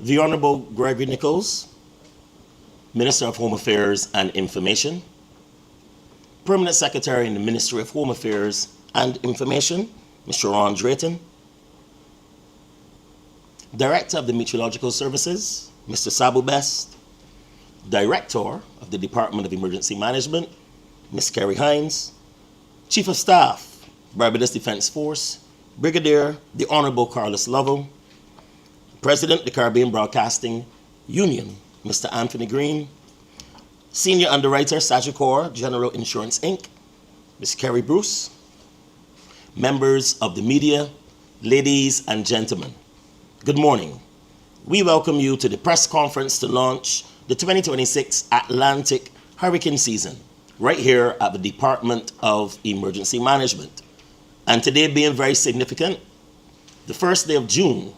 The Honorable Gregory Nichols, Minister of Home Affairs and Information. Permanent Secretary in the Ministry of Home Affairs and Information, Mr. Ron Drayton. Director of the Meteorological Services, Mr. Sabu Best. Director of the Department of Emergency Management, Ms. Kerry Hines. Chief of Staff, Barbados Defense Force, Brigadier the Honorable Carlos Lovell. President, the Caribbean Broadcasting Union, Mr. Anthony Green. Senior Underwriter, Sagicor General Insurance, Inc., Ms. Kerry Bruce. Members of the media, ladies and gentlemen, good morning. We welcome you to the press conference to launch the 2026 Atlantic hurricane season, right here at the Department of Emergency Management. And today being very significant, the first day of June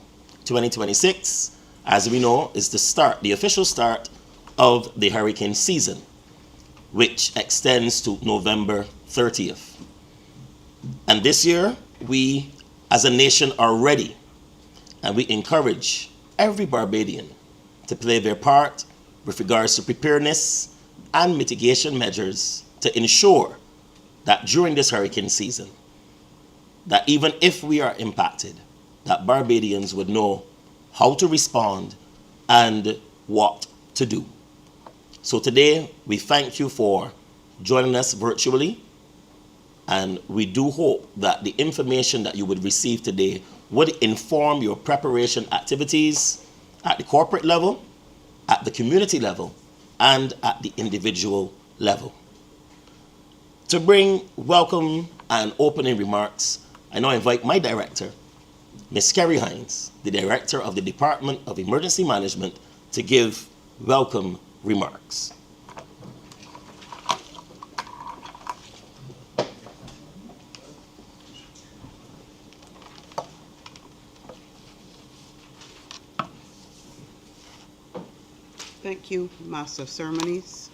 2026, as we know, is the official start of the hurricane season, which extends to November 30th. And this year, we as a nation are ready, and we encourage every Barbadian to play their part with regards to preparedness and mitigation measures to ensure that during this hurricane season, that even if we are impacted, that Barbadians would know how to respond and what to do. So today, we thank you for joining us virtually, and we do hope that the information that you would receive today would inform your preparation activities at the corporate level, at the community level, and at the individual level. To bring welcome and opening remarks, I now invite my director, Ms. Kerry Hines, the Director of the Department of Emergency Management, to give welcome remarks. Thank you, Master of Ceremonies.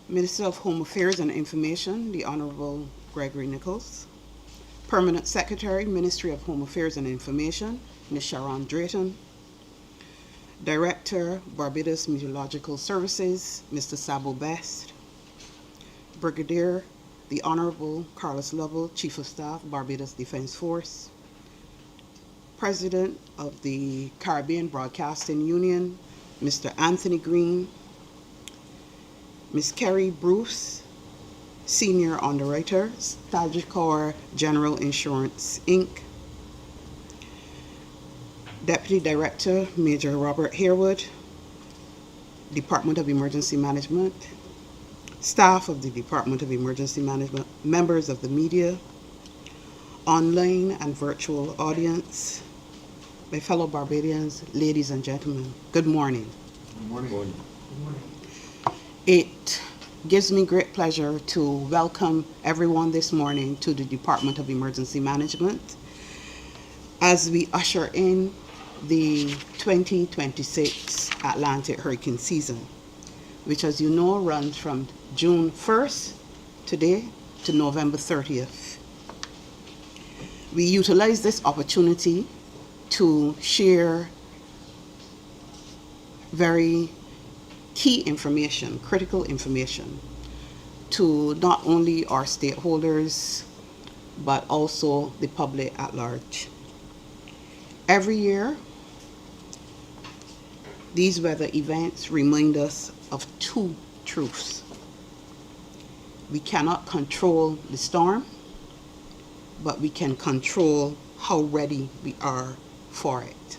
Minister of Home Affairs and Information, the Honorable Gregory Nichols. Permanent Secretary, Ministry of Home Affairs and Information, Ms. Sharon Drayton. Director, Barbados Meteorological Services, Mr. Sabu Best. Brigadier, the Honorable Carlos Lovell, Chief of Staff, Barbados Defense Force. President of the Caribbean Broadcasting Union, Mr. Anthony Green. Ms. Kerry Bruce, Senior Underwriter, Sagicor General Insurance, Inc. Deputy Director, Major Robert Harewood, Department of Emergency Management. Staff of the Department of Emergency Management, members of the media, online and virtual audience, my fellow Barbadians, ladies and gentlemen, good morning. Good morning. Good morning. It gives me great pleasure to welcome everyone this morning to the Department of Emergency Management as we usher in the 2026 Atlantic hurricane season, which, as you know, runs from June 1st, today, to November 30th. We utilize this opportunity to share very key information, critical information, to not only our stakeholders, but also the public at large. Every year, these weather events remind us of two truths. We cannot control the storm, but we can control how ready we are for it.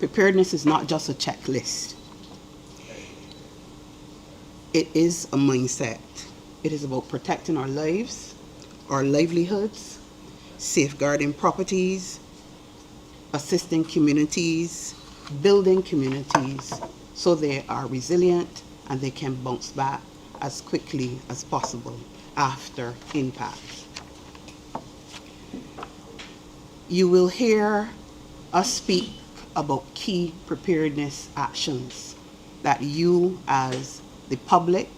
Preparedness is not just a checklist. It is a mindset. It is about protecting our lives, our livelihoods, safeguarding properties, assisting communities, building communities so they are resilient and they can bounce back as quickly as possible after impact. You will hear us speak about key preparedness actions that you as the public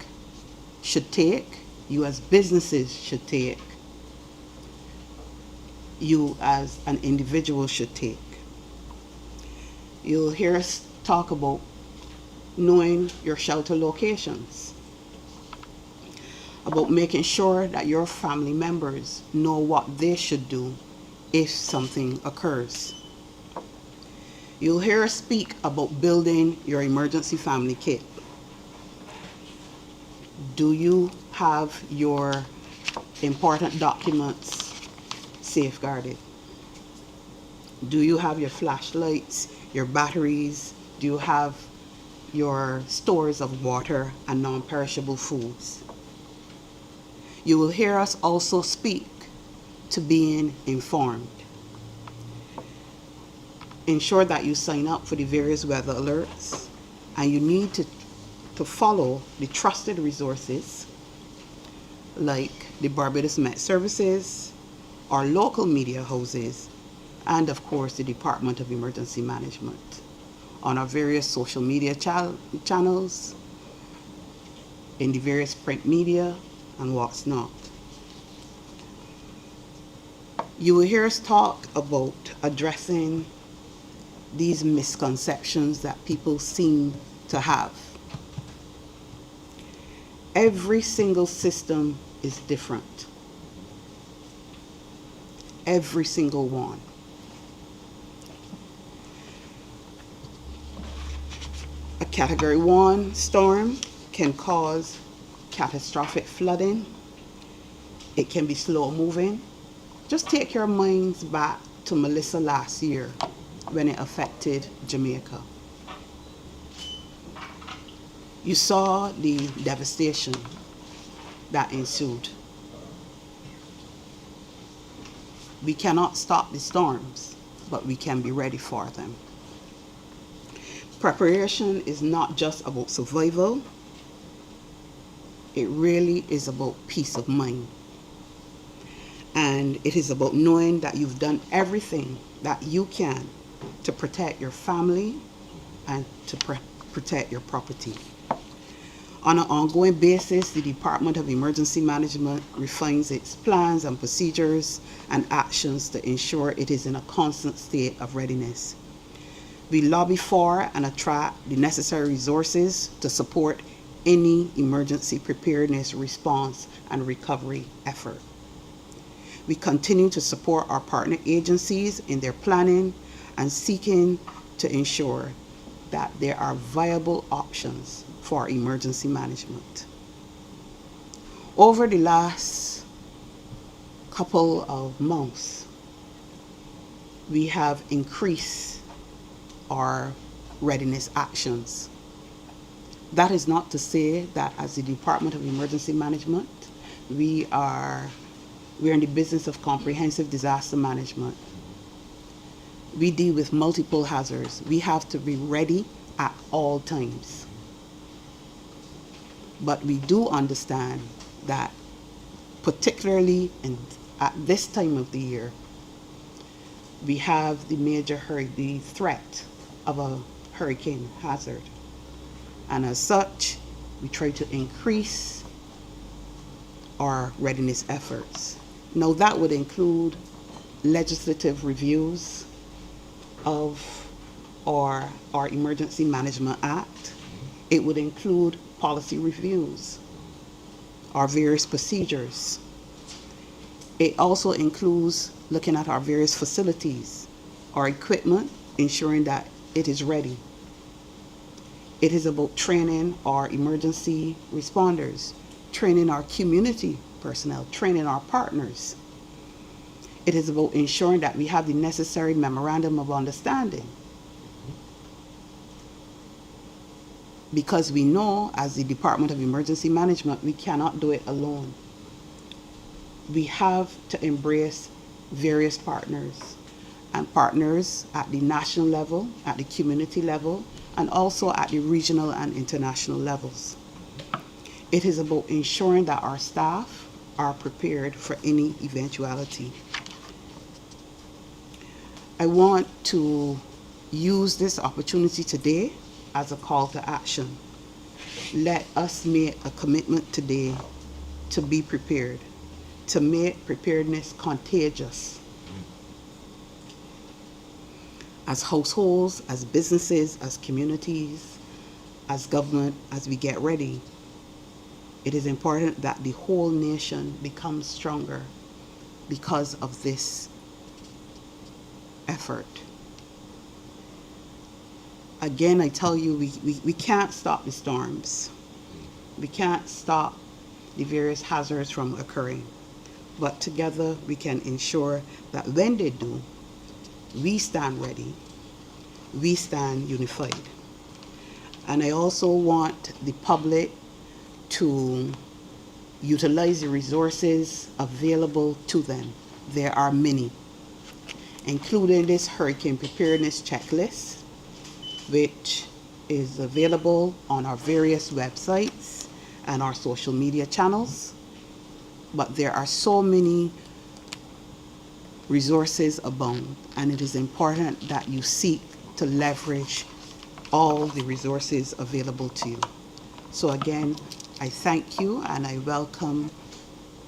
should take, you as businesses should take, you as an individual should take. You'll hear us talk about knowing your shelter locations, about making sure that your family members know what they should do if something occurs. You'll hear us speak about building your emergency family kit. Do you have your important documents safeguarded? Do you have your flashlights, your batteries? Do you have your stores of water and non-perishable foods? You will hear us also speak to being informed. Ensure that you sign up for the various weather alerts, and you need to follow the trusted resources like the Barbados Met Services, our local media houses, and of course the Department of Emergency Management on our various social media channels, in the various print media, and what's not. You will hear us talk about addressing these misconceptions that people seem to have. Every single system is different. Every single one. A Category 1 storm can cause catastrophic flooding. It can be slow moving. Just take your minds back to Melissa last year when it affected Jamaica. You saw the devastation that ensued. We cannot stop the storms, but we can be ready for them. Preparation is not just about survival. It really is about peace of mind. And it is about knowing that you've done everything that you can to protect your family and to protect your property. On an ongoing basis, the Department of Emergency Management refines its plans and procedures and actions to ensure it is in a constant state of readiness. We lobby for and attract the necessary resources to support any emergency preparedness, response, and recovery effort. We continue to support our partner agencies in their planning and seeking to ensure that there are viable options for emergency management. Over the last couple of months, we have increased our readiness actions. That is not to say that as the Department of Emergency Management, we are in the business of comprehensive disaster management. We deal with multiple hazards. We have to be ready at all times. But we do understand that particularly at this time of the year, we have the threat of a hurricane hazard. And as such, we try to increase our readiness efforts. Now that would include legislative reviews of our Emergency Management Act. It would include policy reviews, our various procedures. It also includes looking at our various facilities, our equipment, ensuring that it is ready. It is about training our emergency responders, training our community personnel, training our partners. It is about ensuring that we have the necessary memorandum of understanding. Because we know, as the Department of Emergency Management, we cannot do it alone. We have to embrace various partners, and partners at the national level, at the community level, and also at the regional and international levels. It is about ensuring that our staff are prepared for any eventuality. I want to use this opportunity today as a call to action. Let us make a commitment today to be prepared, to make preparedness contagious. as households, as businesses, as communities, as government, as we get ready, it is important that the whole nation becomes stronger because of this effort. Again, I tell you, we can't stop the storms. We can't stop the various hazards from occurring. But together we can ensure that when they do, we stand ready, we stand unified. And I also want the public to utilize the resources available to them. There are many, including this hurricane preparedness checklist, which is available on our various websites and our social media channels. But there are so many resources abound, and it is important that you seek to leverage all the resources available to you. So again, I thank you and I welcome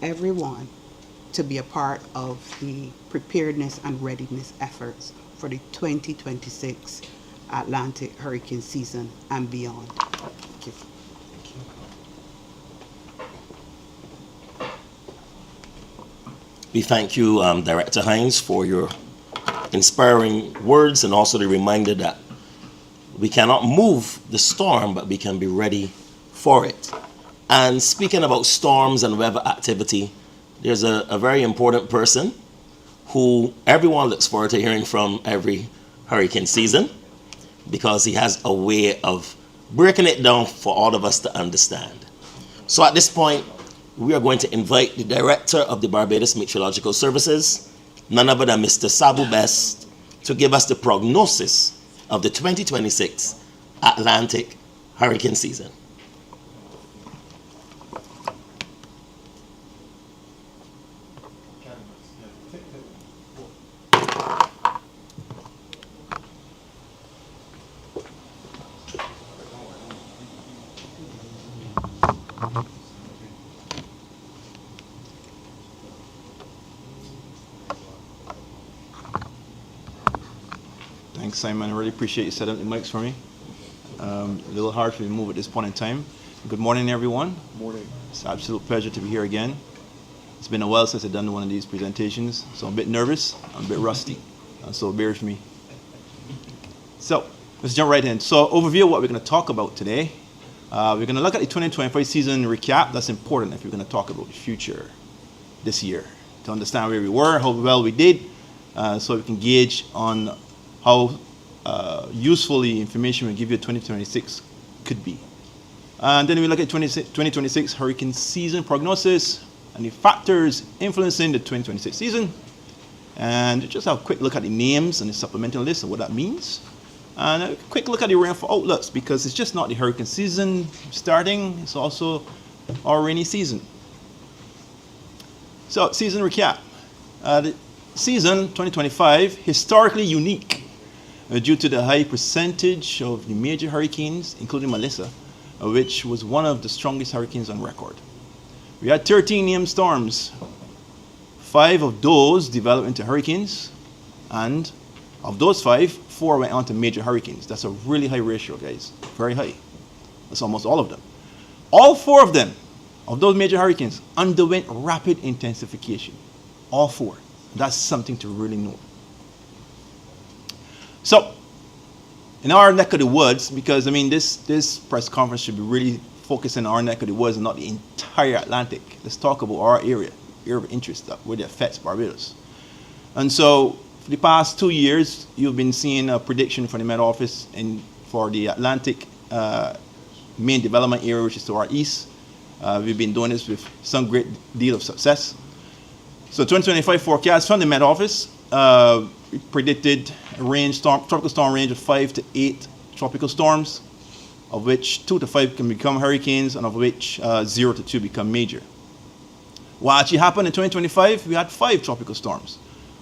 everyone to be a part of the preparedness and readiness efforts for the 2026 Atlantic hurricane season and beyond. Thank you. We thank you, Director Hines, for your inspiring words and also the reminder that we cannot move the storm, but we can be ready for it. And speaking about storms and weather activity, there's a very important person who everyone looks forward to hearing from every hurricane season, because he has a way of breaking it down for all of us to understand. So at this point, we are going to invite the Director of the Barbados Meteorological Services, none other than Mr. Sabu Best, to give us the prognosis of the 2026 Atlantic hurricane season. Thanks, Simon. I really appreciate you setting up the mics for me. A little hard for me to move at this point in time. Good morning, everyone. Morning. It's an absolute pleasure to be here again. It's been a while since I've done one of these presentations, so I'm a bit nervous, I'm a bit rusty, so bear with me. So let's jump right in. So overview of what we're going to talk about today. We're going to look at the 2025 season recap. That's important if we're going to talk about the future this year, to understand where we were, how well we did, so we can gauge on how usefully information we give you 2026 could be. And then we look at 2026 hurricane season prognosis and the factors influencing the 2026 season. And just have a quick look at the names and the supplemental list and what that means. And a quick look at the rainfall outlooks, because it's just not the hurricane season starting, it's also our rainy season. So, season recap. The season 2025, historically unique due to the high percentage of the major hurricanes, including Melissa, which was one of the strongest hurricanes on record. We had 13 named storms. 5 of those developed into hurricanes, and of those 5, 4 went on to major hurricanes. That's a really high ratio, guys. Very high. That's almost all of them. All 4 of them, of those major hurricanes, underwent rapid intensification. All 4. That's something to really know. So, in our neck of the woods, because I mean this press conference should be really focusing on our neck of the woods and not the entire Atlantic. Let's talk about our area of interest, where it affects Barbados. And so, for the past 2 years, you've been seeing a prediction from the Met Office for the Atlantic main development area, which is to our east. We've been doing this with some great deal of success. So 2025 forecast from the Met Office predicted a tropical storm range of 5 to 8 tropical storms, of which 2 to 5 can become hurricanes, and of which 0 to 2 become major. What actually happened in 2025, we had 5 tropical storms.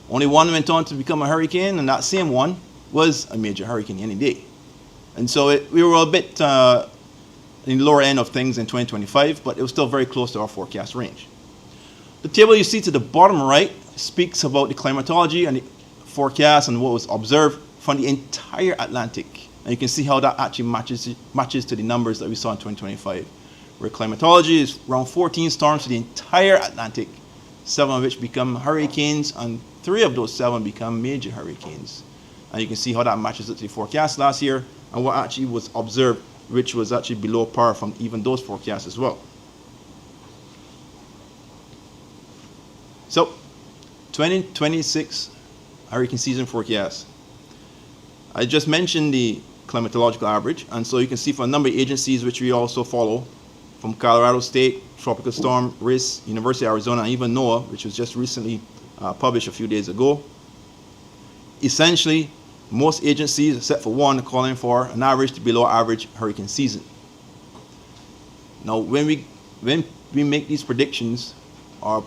Only 1 went on to become a hurricane, and that same one was a major hurricane any day. And so we were a bit in the lower end of things in 2025, but it was still very close to our forecast range. The table you see to the bottom right speaks about the climatology and the forecast and what was observed from the entire Atlantic. And you can see how that actually matches to the numbers that we saw in 2025, where climatology is around 14 storms to the entire Atlantic, 7 of which become hurricanes, and 3 of those 7 become major hurricanes. And you can see how that matches up to the forecast last year and what actually was observed, which was actually below par from even those forecasts as well. So, 2026 hurricane season forecast. I just mentioned the climatological average, and so you can see from a number of agencies which we also follow, from Colorado State, Tropical Storm Risk, University of Arizona, and even NOAA, which was just recently published a few days ago. Essentially, most agencies, except for one, are calling for an average to below average hurricane season. Now, when we make these predictions or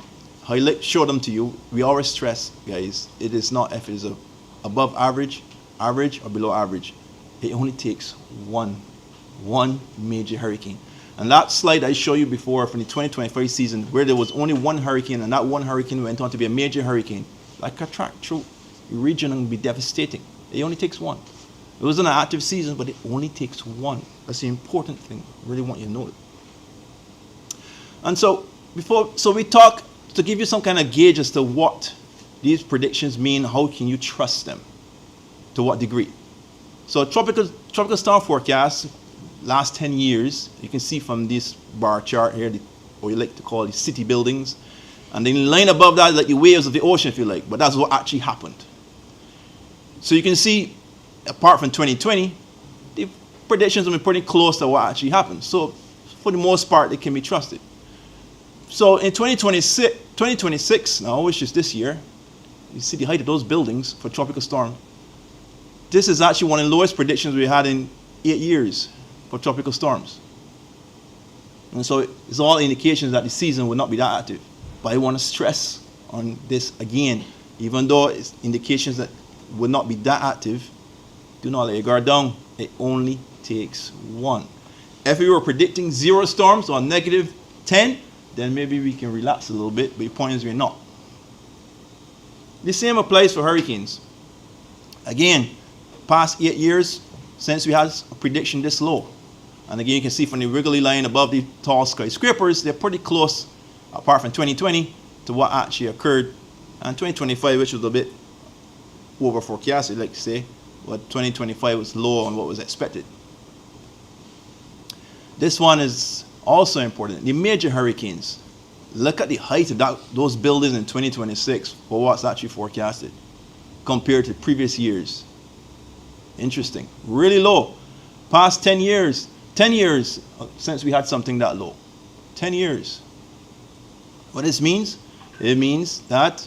show them to you, we always stress, guys, it is not if it is above average, average, or below average. It only takes one major hurricane. And that slide I showed you before from the 2025 season, where there was only one hurricane, and that one hurricane went on to be a major hurricane, like a track through the region and be devastating. It only takes one. It wasn't an active season, but it only takes one. That's the important thing. I really want you to know it. And so we talk to give you some kind of gauge as to what these predictions mean. How can you trust them? To what degree? So tropical storm forecast last 10 years, you can see from this bar chart here, or you like to call the city buildings, and then line above that like the waves of the ocean, if you like, but that's what actually happened. So you can see, apart from 2020, the predictions have been pretty close to what actually happened. So for the most part, they can be trusted. So in 2026 now, which is this year, you see the height of those buildings for tropical storm. This is actually one of the lowest predictions we had in 8 years for tropical storms. And so it's all indications that the season will not be that active. But I want to stress on this again, even though it's indications that will not be that active, do not let your guard down. It only takes one. If we were predicting 0 storms or negative 10, then maybe we can relax a little bit, but the point is we're not. The same applies for hurricanes. Again, past 8 years since we had a prediction this low. And again, you can see from the wiggly line above the tall skyscrapers, they're pretty close, apart from 2020, to what actually occurred. And 2025, which was a bit over forecasted, like to say, but 2025 was low on what was expected. This one is also important. The major hurricanes. Look at the height of those buildings in 2026 for what's actually forecasted compared to previous years. Interesting. Really low. Past 10 years since we had something that low. 10 years. What this means? It means that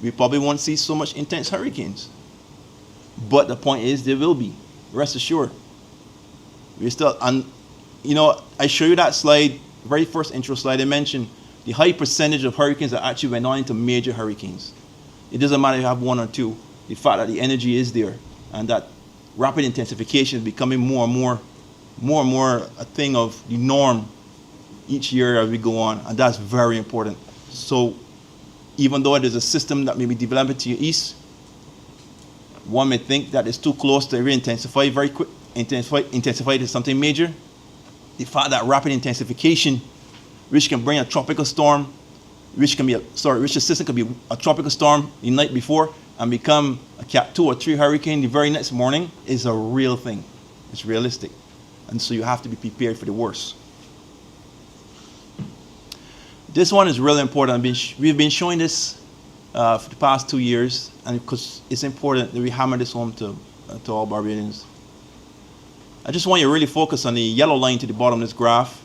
we probably won't see so much intense hurricanes. But the point is, there will be. Rest assured. We're still, and you know, I show you that slide, very first intro slide. I mentioned the high percentage of hurricanes that actually went on into major hurricanes. It doesn't matter if you have 1 or 2. The fact that the energy is there and that rapid intensification is becoming more and more a thing of the norm each year as we go on, and that's very important. So even though there's a system that may be developing to your east, one may think that it's too close to intensify very quick, intensify to something major. The fact that rapid intensification, which can bring a tropical storm, which the system can be a tropical storm the night before and become a Cat 2 or 3 hurricane the very next morning, is a real thing. It's realistic. And so you have to be prepared for the worst. This one is really important. We've been showing this for the past 2 years, and because it's important that we hammer this home to all Barbadians. I just want you to really focus on the yellow line to the bottom of this graph.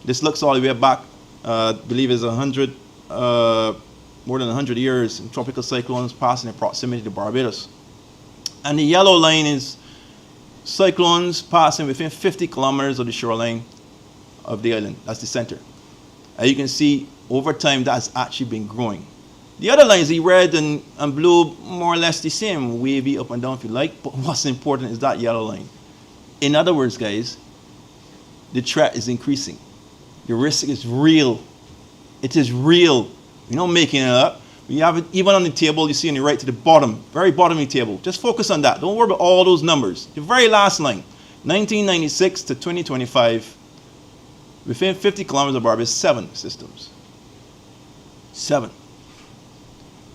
This looks all the way back, I believe it's more than 100 years in tropical cyclones passing in proximity to Barbados. And the yellow line is cyclones passing within 50 kilometers of the shoreline of the island. That's the center. And you can see over time that has actually been growing. The other lines, the red and blue, more or less the same, wavy up and down if you like, but what's important is that yellow line. In other words, guys, the threat is increasing. The risk is real. It is real. We're not making it up. We have it even on the table you see on the right to the bottom, very bottom of the table. Just focus on that. Don't worry about all those numbers. The very last line, 1996 to 2025, within 50 kilometers of Barbados, 7 systems. 7.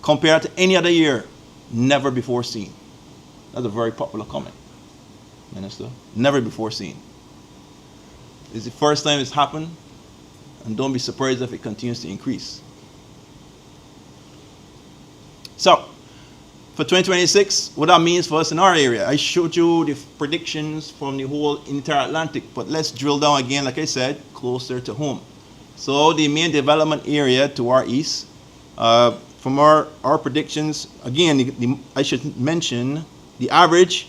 Compared to any other year, never before seen. That's a very popular comment, Minister. Never before seen. It's the first time it's happened, and don't be surprised if it continues to increase. So, for 2026, what that means for us in our area, I showed you the predictions from the whole inter-Atlantic, but let's drill down again, like I said, closer to home. So, the main development area to our east, from our predictions, again, I should mention the average,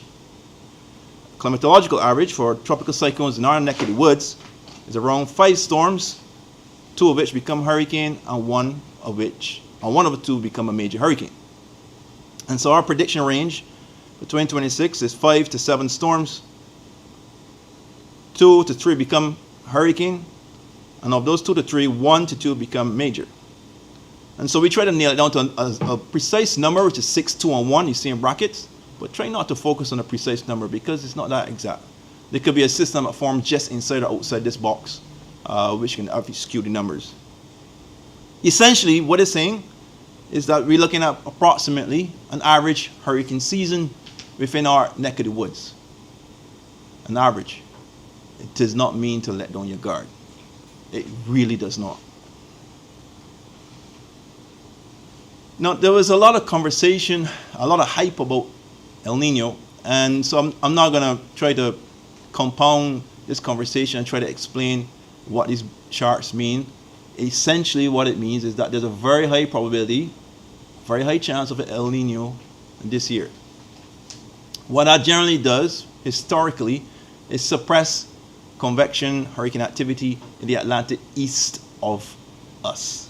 climatological average for tropical cyclones in our neck of the woods is around 5 storms, 2 of which become hurricane, and one of the 2 become a major hurricane. And so our prediction range for 2026 is 5 to 7 storms, 2 to 3 become hurricane, and of those 2 to 3, 1 to 2 become major. And so we try to nail it down to a precise number, which is 6, 2, and 1, you see in brackets, but try not to focus on a precise number because it's not that exact. There could be a system that forms just inside or outside this box, which can obviously skew the numbers. Essentially, what it's saying is that we're looking at approximately an average hurricane season within our neck of the woods. An average. It does not mean to let down your guard. It really does not. Now, there was a lot of conversation, a lot of hype about El Nino, and so I'm not going to try to compound this conversation and try to explain what these charts mean. Essentially, what it means is that there's a very high probability, very high chance of an El Nino this year. What that generally does, historically, is suppress convection hurricane activity in the Atlantic east of us,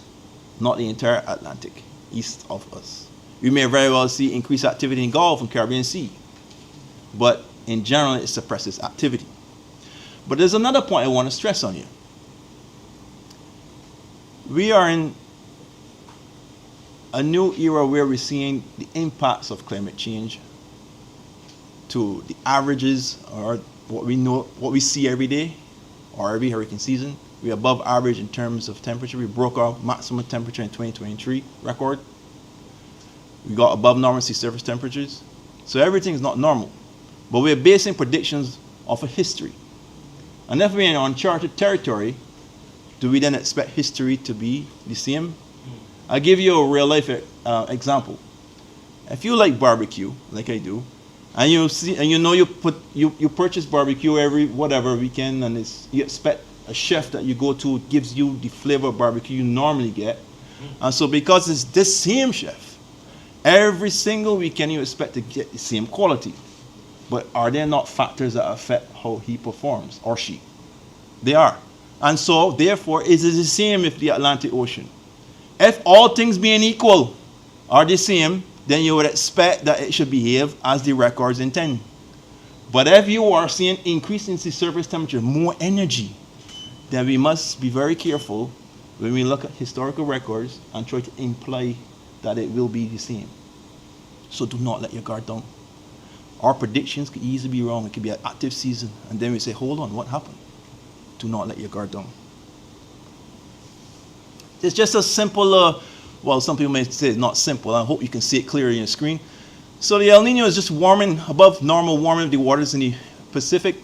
not the entire Atlantic, east of us. We may very well see increased activity in Gulf and Caribbean Sea, but in general, it suppresses activity. But there's another point I want to stress on you. We are in a new era where we're seeing the impacts of climate change to the averages, or what we know, what we see every day or every hurricane season. We're above average in terms of temperature. We broke our maximum temperature in 2023 record. We got above normal sea surface temperatures. So everything is not normal. But we're basing predictions off of history. And if we're in uncharted territory, do we then expect history to be the same? I'll give you a real life example. If you like barbecue, like I do, and you see, and you know you purchase barbecue every whatever weekend, and you expect a chef that you go to gives you the flavor of barbecue you normally get, and so because it's this same chef, every single weekend you expect to get the same quality. But are there not factors that affect how he performs or she? They are. And so, therefore, it is the same with the Atlantic Ocean. If all things being equal are the same, then you would expect that it should behave as the records intend. But if you are seeing increase in sea surface temperature, more energy, then we must be very careful when we look at historical records and try to imply that it will be the same. So do not let your guard down. Our predictions could easily be wrong. It could be an active season. And then we say, hold on, what happened? Do not let your guard down. It's just a simple, well, some people may say it's not simple. I hope you can see it clearly on your screen. So the El Nino is just warming, above normal warming of the waters in the Pacific.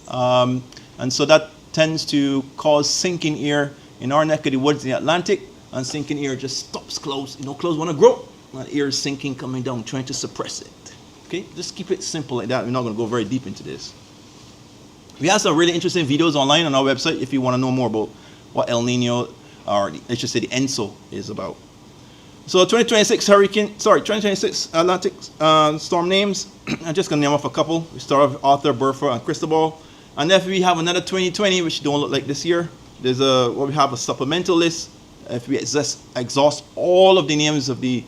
And so that tends to cause sinking air in our neck of the woods in the Atlantic. And sinking air just stops clouds. Clouds want to grow. And air is sinking, coming down, trying to suppress it. Okay, just keep it simple like that. We're not going to go very deep into this. We have some really interesting videos online on our website if you want to know more about what El Nino, or I should say the ENSO, is about. So 2026 Atlantic storm names. I'm just going to name off a couple. We start with Arthur, Bertha, and Cristobal. And if we have another 2020, which don't look like this year, there's we have a supplemental list. If we exhaust all of the names of the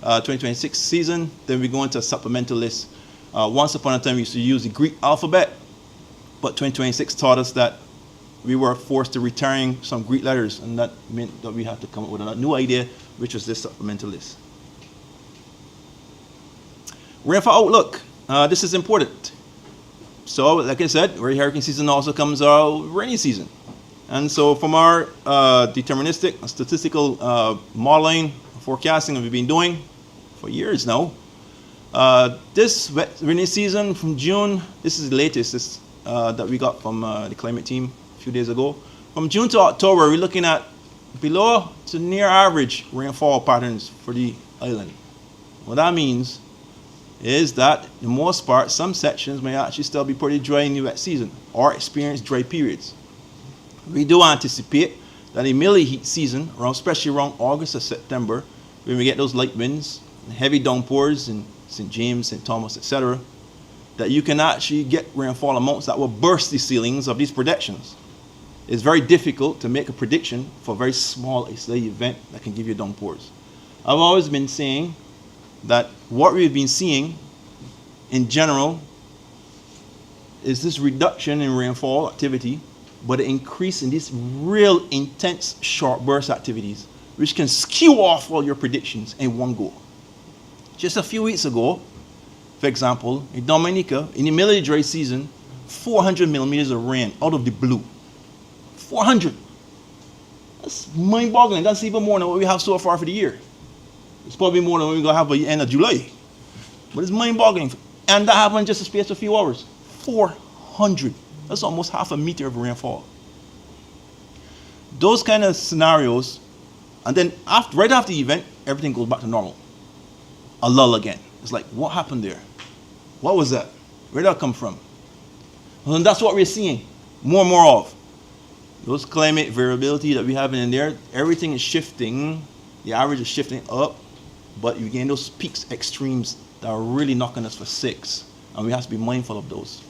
2026 season, then we go into a supplemental list. Once upon a time, we used to use the Greek alphabet, but 2026 taught us that we were forced to return some Greek letters, and that meant that we had to come up with a new idea, which was this supplemental list. Rainfall outlook. This is important. So, like I said, where hurricane season also comes our rainy season. And so from our deterministic statistical modeling, forecasting that we've been doing for years now, this rainy season from June, this is the latest that we got from the climate team a few days ago. From June to October, we're looking at below to near average rainfall patterns for the island. What that means is that, in the most part, some sections may actually still be pretty dry in the wet season or experience dry periods. We do anticipate that in the heat season, especially around August or September, when we get those light winds, heavy downpours in St. James, St. Thomas, etc., that you can actually get rainfall amounts that will burst the ceilings of these predictions. It's very difficult to make a prediction for a very small isolated event that can give you downpours. I've always been saying that what we've been seeing in general is this reduction in rainfall activity, but an increase in these real intense short burst activities, which can skew off all your predictions in one go. Just a few weeks ago, for example, in Dominica, in the middle of the dry season, 400 millimeters of rain out of the blue. 400. That's mind-boggling. That's even more than what we have so far for the year. It's probably more than what we're going to have by the end of July. But it's mind-boggling. And that happened in just a space of a few hours. 400. That's almost half a meter of rainfall. Those kind of scenarios, and then right after the event, everything goes back to normal. A lull again. It's like, what happened there? What was that? Where did that come from? And that's what we're seeing more and more of. Those climate variability that we have in there, everything is shifting. The average is shifting up, but you gain those peaks, extremes that are really knocking us for 6, and we have to be mindful of those.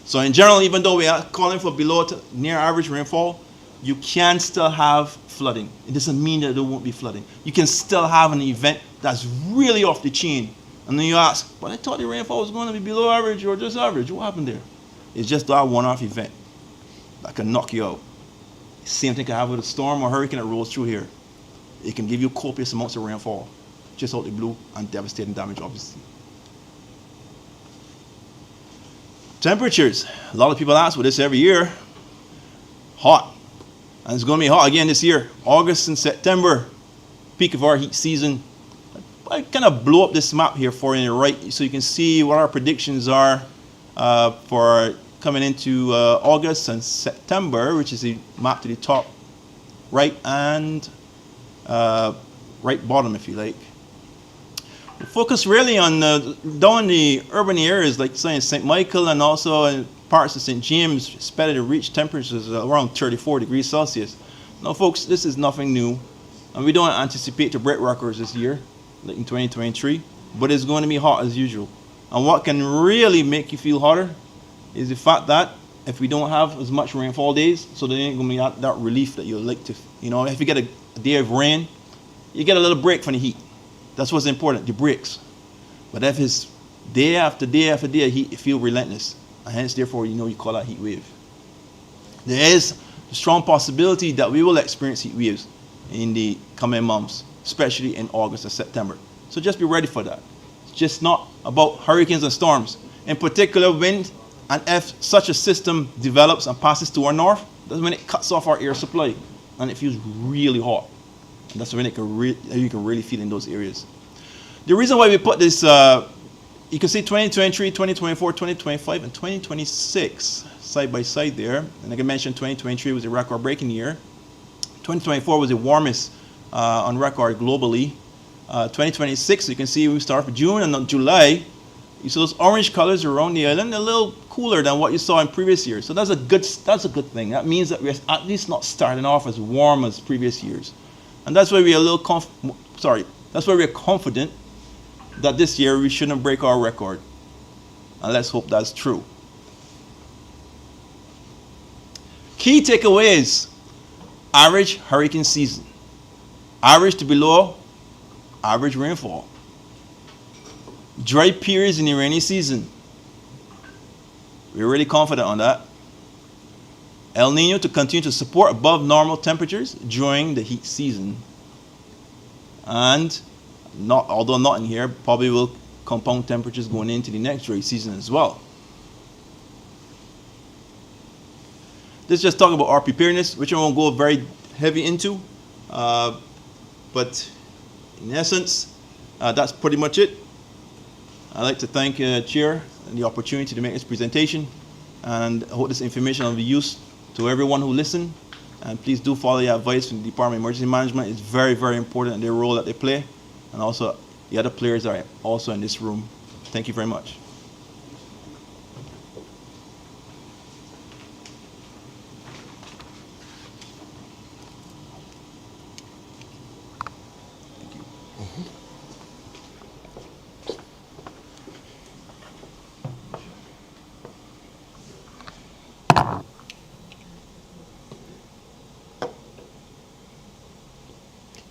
So in general, even though we are calling for below to near average rainfall, you can still have flooding. It doesn't mean that there won't be flooding. You can still have an event that's really off the chain. And then you ask, but I thought the rainfall was going to be below average or just average. What happened there? It's just that one-off event that can knock you out. Same thing can happen with a storm or hurricane that rolls through here. It can give you copious amounts of rainfall, just out the blue, and devastating damage, obviously. Temperatures. A lot of people ask for this every year. Hot. And it's going to be hot again this year. August and September, peak of our heat season. I kind of blow up this map here for you on the right so you can see what our predictions are for coming into August and September, which is the map to the top right and right bottom, if you like. We focus really on down the urban areas like say in St. Michael and also in parts of St. James, expected to reach temperatures around 34 degrees Celsius. Now, folks, this is nothing new, and we don't anticipate to break records this year, like in 2023, but it's going to be hot as usual. And what can really make you feel hotter is the fact that if we don't have as much rainfall days, so there ain't going to be that relief that you'd like to, if you get a day of rain, you get a little break from the heat. That's what's important, the breaks. But if it's day after day after day of heat, it feels relentless. And hence, therefore, you call that heat wave. There is a strong possibility that we will experience heat waves in the coming months, especially in August and September. So just be ready for that. It's just not about hurricanes and storms. In particular, wind, and if such a system develops and passes to our north, that's when it cuts off our air supply, and it feels really hot. And that's when you can really feel in those areas. The reason why we put this, you can see 2023, 2024, 2025, and 2026 side by side there. And like I mentioned, 2023 was a record-breaking year. 2024 was the warmest on record globally. 2026, you can see we start with June and July. You see those orange colors around the island, a little cooler than what you saw in previous years. So that's a good thing. That means that we're at least not starting off as warm as previous years. And that's why we're that's why we're confident that this year we shouldn't break our record. And let's hope that's true. Key takeaways: average hurricane season, average to below average rainfall, dry periods in the rainy season. We're really confident on that. El Nino to continue to support above normal temperatures during the heat season. And although not in here, probably will compound temperatures going into the next dry season as well. Let's just talk about our preparedness, which I won't go very heavy into, but in essence, that's pretty much it. I'd like to thank Chair and the opportunity to make this presentation, and I hope this information will be used to everyone who listened. And please do follow the advice from the Department of Emergency Management. It's very, very important in their role that they play, and also the other players are also in this room. Thank you very much.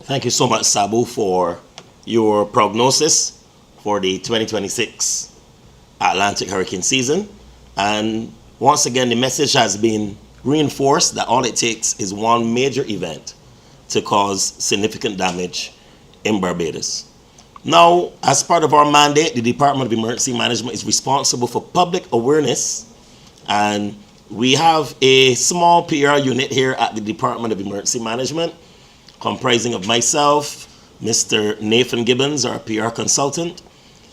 Thank you so much, Sabu, for your prognosis for the 2026 Atlantic hurricane season. And once again, the message has been reinforced that all it takes is one major event to cause significant damage in Barbados. Now, as part of our mandate, the Department of Emergency Management is responsible for public awareness, and we have a small PR unit here at the Department of Emergency Management, comprising of myself, Mr. Nathan Gibbons, our PR consultant,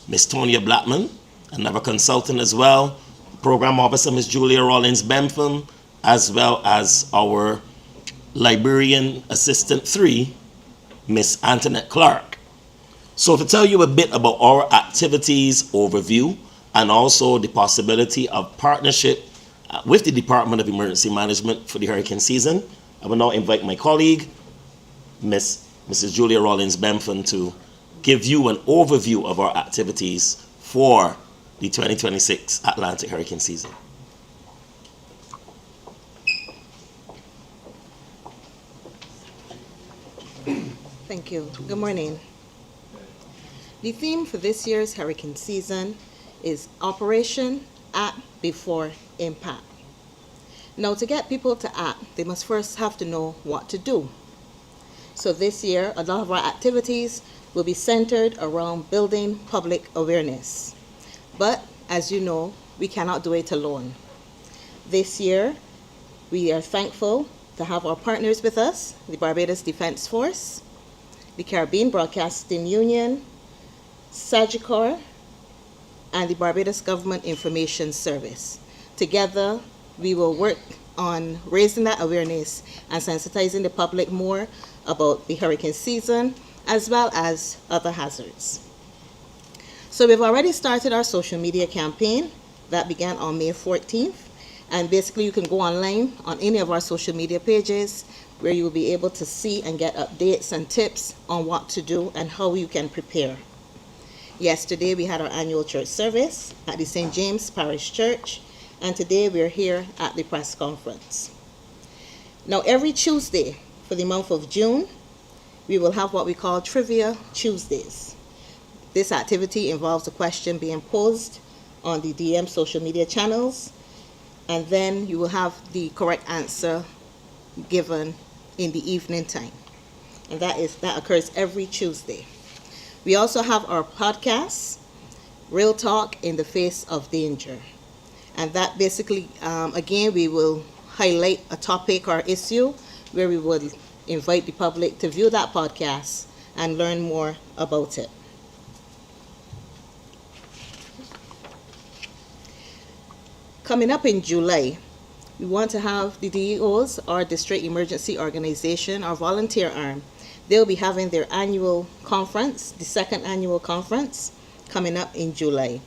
Ms. Tonya Blackman, another consultant as well, Program Officer Ms. Julia Rollins Bentham, as well as our Librarian Assistant 3, Ms. Antoinette Clark. So to tell you a bit about our activities overview and also the possibility of partnership with the Department of Emergency Management for the hurricane season, I will now invite my colleague, Mrs. Julia Rollins Bentham, to give you an overview of our activities for the 2026 Atlantic hurricane season. Thank you. Good morning. The theme for this year's hurricane season is Operation Act Before Impact. Now, to get people to act, they must first have to know what to do. So this year, a lot of our activities will be centered around building public awareness. But as you know, we cannot do it alone. This year, we are thankful to have our partners with us, the Barbados Defense Force, the Caribbean Broadcasting Union, Sagicor, and the Barbados Government Information Service. Together, we will work on raising that awareness and sensitizing the public more about the hurricane season, as well as other hazards. So we've already started our social media campaign that began on May 14th. And basically you can go online on any of our social media pages where you will be able to see and get updates and tips on what to do and how you can prepare. Yesterday we had our annual church service at the St. James Parish Church, and today we're here at the press conference. Now every Tuesday for the month of June, we will have what we call Trivia Tuesdays. This activity involves a question being posed on the DM social media channels, and then you will have the correct answer given in the evening time. And that occurs every Tuesday. We also have our podcast, Real Talk in the Face of Danger. And that basically, again, we will highlight a topic or issue where we would invite the public to view that podcast and learn more about it. Coming up in July, we want to have the DEOs, our District Emergency Organization, our volunteer arm. They'll be having their annual conference, the second annual conference, coming up in July.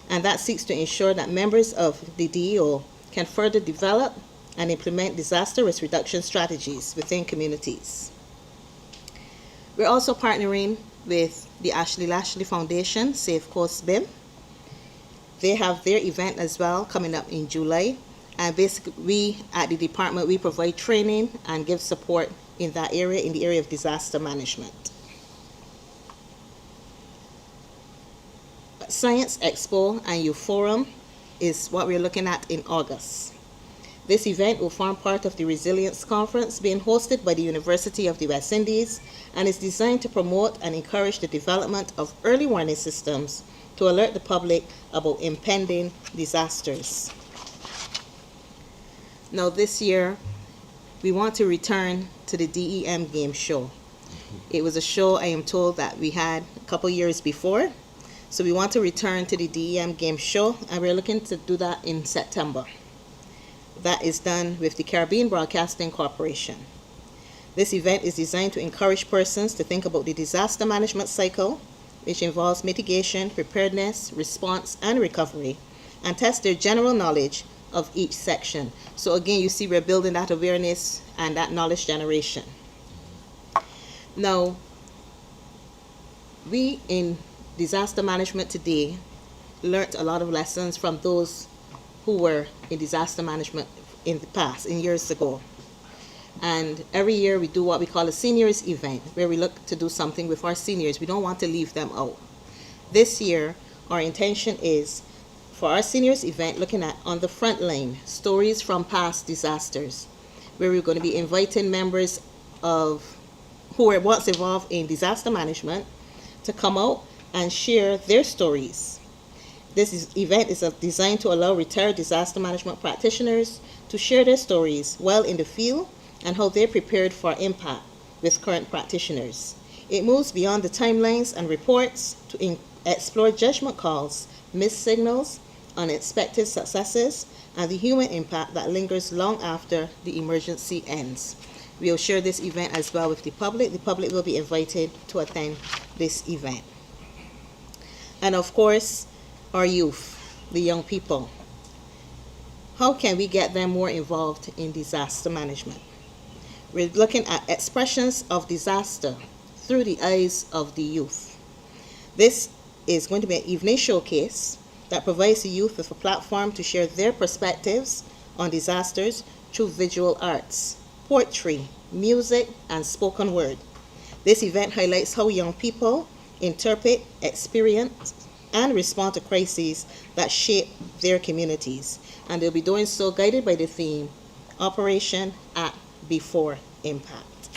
And that seeks to ensure that members of the DEO can further develop and implement disaster risk reduction strategies within communities. We're also partnering with the Ashley Lashley Foundation, Safe Coast BIM. They have their event as well coming up in July. And basically, we at the department, we provide training and give support in that area, in the area of disaster management. Science Expo and Youth Forum is what we're looking at in August. This event will form part of the Resilience Conference being hosted by the University of the West Indies and is designed to promote and encourage the development of early warning systems to alert the public about impending disasters. Now this year, we want to return to the DEM game show. It was a show I am told that we had a couple years before. So we want to return to the DEM game show, and we're looking to do that in September. That is done with the Caribbean Broadcasting Corporation. This event is designed to encourage persons to think about the disaster management cycle, which involves mitigation, preparedness, response, and recovery, and test their general knowledge of each section. So again, you see we're building that awareness and that knowledge generation. Now, we in disaster management today learned a lot of lessons from those who were in disaster management in the past, in years ago. And every year we do what we call a seniors event, where we look to do something with our seniors. We don't want to leave them out. This year, our intention is for our seniors event, looking at on the front line, stories from past disasters, where we're going to be inviting members of who were once involved in disaster management to come out and share their stories. This event is designed to allow retired disaster management practitioners to share their stories while in the field and how they're prepared for impact with current practitioners. It moves beyond the timelines and reports to explore judgment calls, missed signals, unexpected successes, and the human impact that lingers long after the emergency ends. We'll share this event as well with the public. The public will be invited to attend this event. And of course, our youth, the young people. How can we get them more involved in disaster management? We're looking at expressions of disaster through the eyes of the youth. This is going to be an evening showcase that provides the youth with a platform to share their perspectives on disasters through visual arts, poetry, music, and spoken word. This event highlights how young people interpret, experience, and respond to crises that shape their communities. And they'll be doing so guided by the theme, Operation Act Before Impact.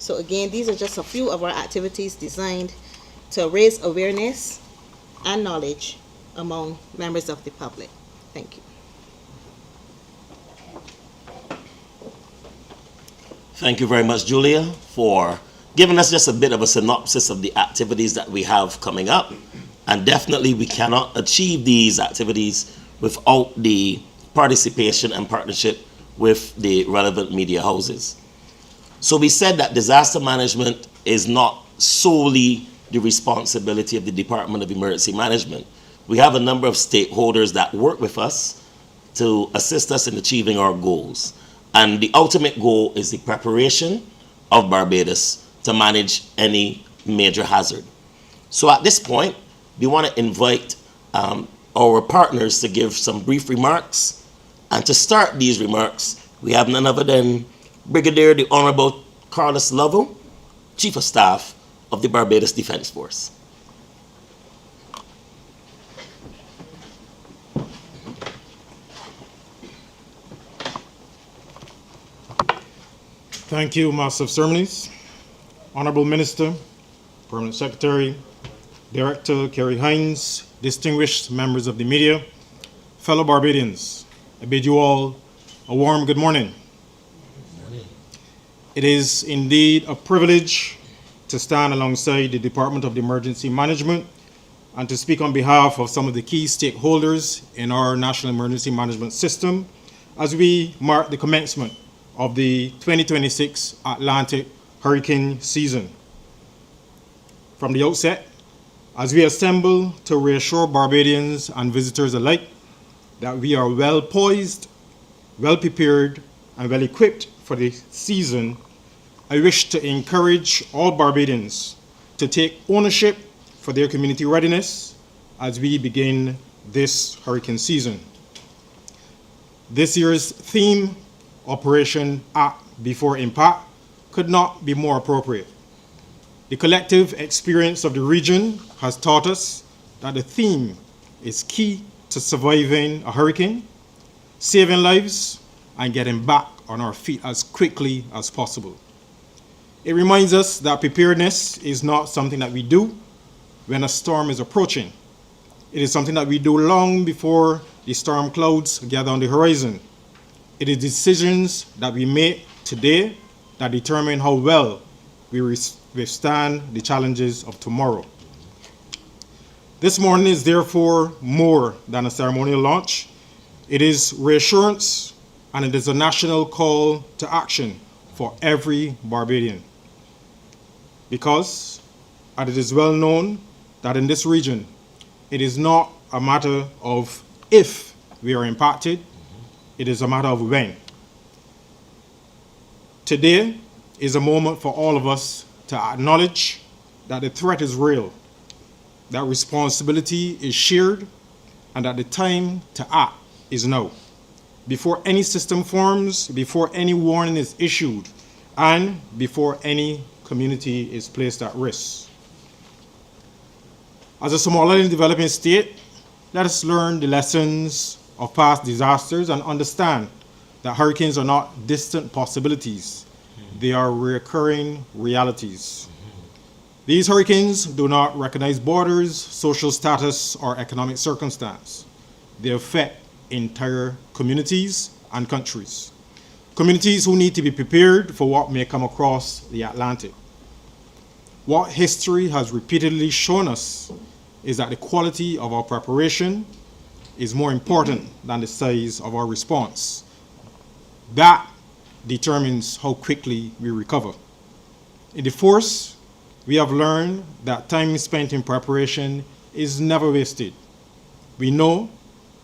So again, these are just a few of our activities designed to raise awareness and knowledge among members of the public. Thank you. Thank you very much, Julia, for giving us just a bit of a synopsis of the activities that we have coming up. And definitely we cannot achieve these activities without the participation and partnership with the relevant media houses. So we said that disaster management is not solely the responsibility of the Department of Emergency Management. We have a number of stakeholders that work with us to assist us in achieving our goals. And the ultimate goal is the preparation of Barbados to manage any major hazard. So at this point, we want to invite our partners to give some brief remarks. And to start these remarks, we have none other than Brigadier the Honorable Carlos Lovell, Chief of Staff of the Barbados Defense Force. Thank you, Master of Ceremonies, Honorable Minister, Permanent Secretary, Director Kerry Hines, distinguished members of the media, fellow Barbadians. I bid you all a warm good morning. It is indeed a privilege to stand alongside the Department of Emergency Management and to speak on behalf of some of the key stakeholders in our National Emergency Management System as we mark the commencement of the 2026 Atlantic hurricane season. From the outset, as we assemble to reassure Barbadians and visitors alike that we are well poised, well prepared, and well equipped for the season, I wish to encourage all Barbadians to take ownership for their community readiness as we begin this hurricane season. This year's theme, Operation Act Before Impact, could not be more appropriate. The collective experience of the region has taught us that the theme is key to surviving a hurricane, saving lives, and getting back on our feet as quickly as possible. It reminds us that preparedness is not something that we do when a storm is approaching. It is something that we do long before the storm clouds gather on the horizon. It is decisions that we make today that determine how well we withstand the challenges of tomorrow. This morning is therefore more than a ceremonial launch. It is reassurance, and it is a national call to action for every Barbadian. Because, as it is well known that in this region, it is not a matter of if we are impacted, it is a matter of when. Today is a moment for all of us to acknowledge that the threat is real, that responsibility is shared, and that the time to act is now. Before any system forms, before any warning is issued, and before any community is placed at risk. As a Somaliland developing state, let us learn the lessons of past disasters and understand that hurricanes are not distant possibilities. They are recurring realities. These hurricanes do not recognize borders, social status, or economic circumstance. They affect entire communities and countries. Communities who need to be prepared for what may come across the Atlantic. What history has repeatedly shown us is that the quality of our preparation is more important than the size of our response. That determines how quickly we recover. In the force, we have learned that time spent in preparation is never wasted. We know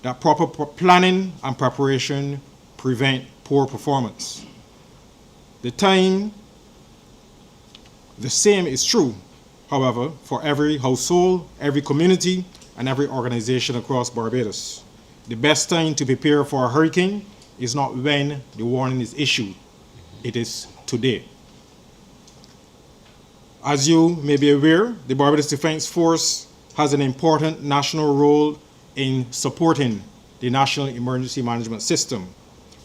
that proper planning and preparation prevent poor performance. The same is true, however, for every household, every community, and every organization across Barbados. The best time to prepare for a hurricane is not when the warning is issued, it is today. As you may be aware, the Barbados Defense Force has an important national role in supporting the National Emergency Management System,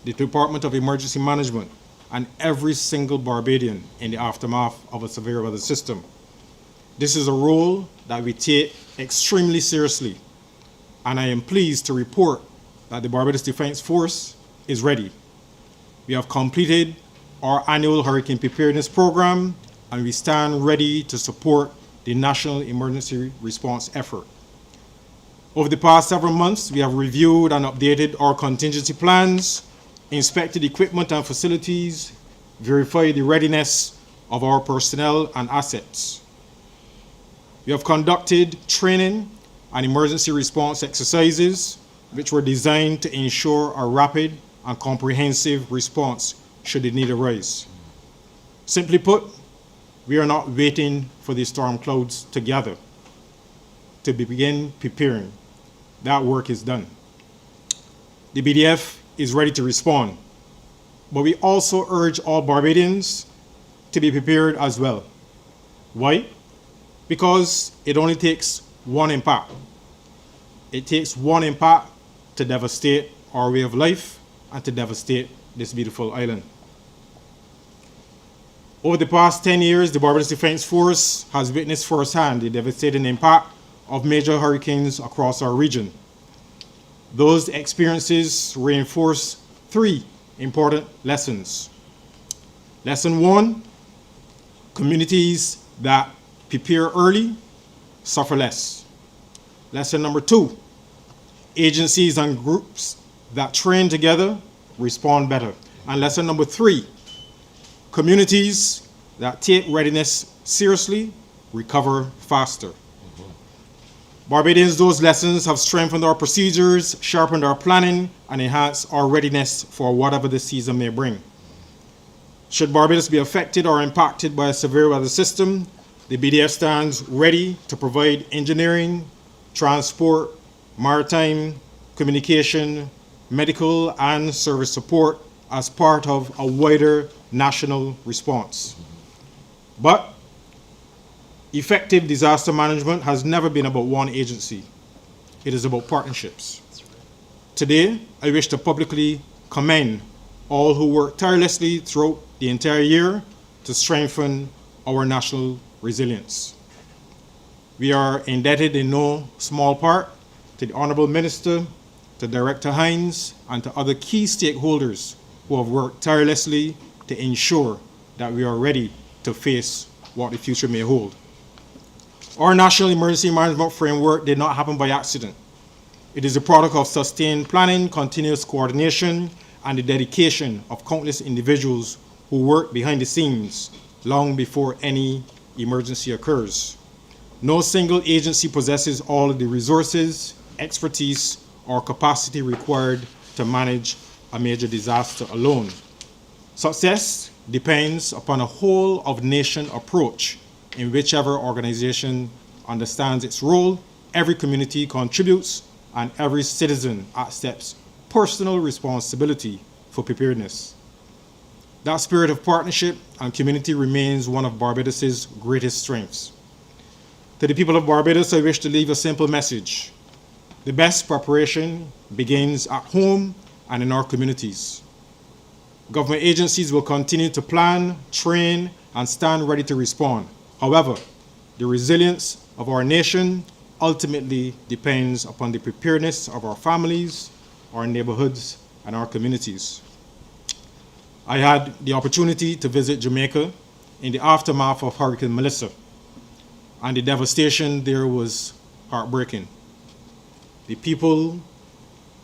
the Department of Emergency Management, and every single Barbadian in the aftermath of a severe weather system. This is a role that we take extremely seriously, and I am pleased to report that the Barbados Defense Force is ready. We have completed our annual hurricane preparedness program, and we stand ready to support the national emergency response effort. Over the past several months, we have reviewed and updated our contingency plans, inspected equipment and facilities, verified the readiness of our personnel and assets. We have conducted training and emergency response exercises, which were designed to ensure a rapid and comprehensive response should the need arise. Simply put, we are not waiting for the storm clouds to gather to begin preparing. That work is done. The BDF is ready to respond, but we also urge all Barbadians to be prepared as well. Why? Because it only takes one impact. It takes one impact to devastate our way of life and to devastate this beautiful island. Over the past 10 years, the Barbados Defense Force has witnessed firsthand the devastating impact of major hurricanes across our region. Those experiences reinforce three important lessons. Lesson one, communities that prepare early suffer less. Lesson number two, agencies and groups that train together respond better. And lesson number three, communities that take readiness seriously recover faster. Barbadians, those lessons have strengthened our procedures, sharpened our planning, and enhanced our readiness for whatever the season may bring. Should Barbados be affected or impacted by a severe weather system, the BDF stands ready to provide engineering, transport, maritime, communication, medical, and service support as part of a wider national response. But effective disaster management has never been about one agency. It is about partnerships. Today, I wish to publicly commend all who worked tirelessly throughout the entire year to strengthen our national resilience. We are indebted in no small part to the Honorable Minister, to Director Hines, and to other key stakeholders who have worked tirelessly to ensure that we are ready to face what the future may hold. Our National Emergency Management Framework did not happen by accident. It is a product of sustained planning, continuous coordination, and the dedication of countless individuals who work behind the scenes long before any emergency occurs. No single agency possesses all of the resources, expertise, or capacity required to manage a major disaster alone. Success depends upon a whole of nation approach in whichever organization understands its role, every community contributes, and every citizen accepts personal responsibility for preparedness. That spirit of partnership and community remains one of Barbados' greatest strengths. To the people of Barbados, I wish to leave a simple message. The best preparation begins at home and in our communities. Government agencies will continue to plan, train, and stand ready to respond. However, the resilience of our nation ultimately depends upon the preparedness of our families, our neighborhoods, and our communities. I had the opportunity to visit Jamaica in the aftermath of Hurricane Melissa, and the devastation there was heartbreaking. The people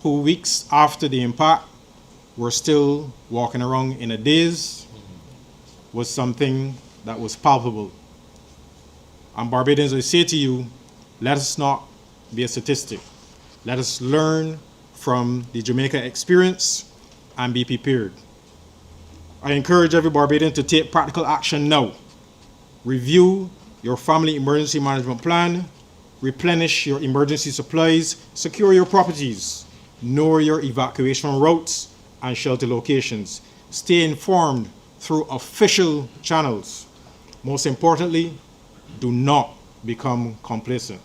who weeks after the impact were still walking around in a daze was something that was palpable. And Barbadians, I say to you, let us not be a statistic. Let us learn from the Jamaica experience and be prepared. I encourage every Barbadian to take practical action now. Review your family emergency management plan, replenish your emergency supplies, secure your properties, know your evacuation routes and shelter locations. Stay informed through official channels. Most importantly, do not become complacent.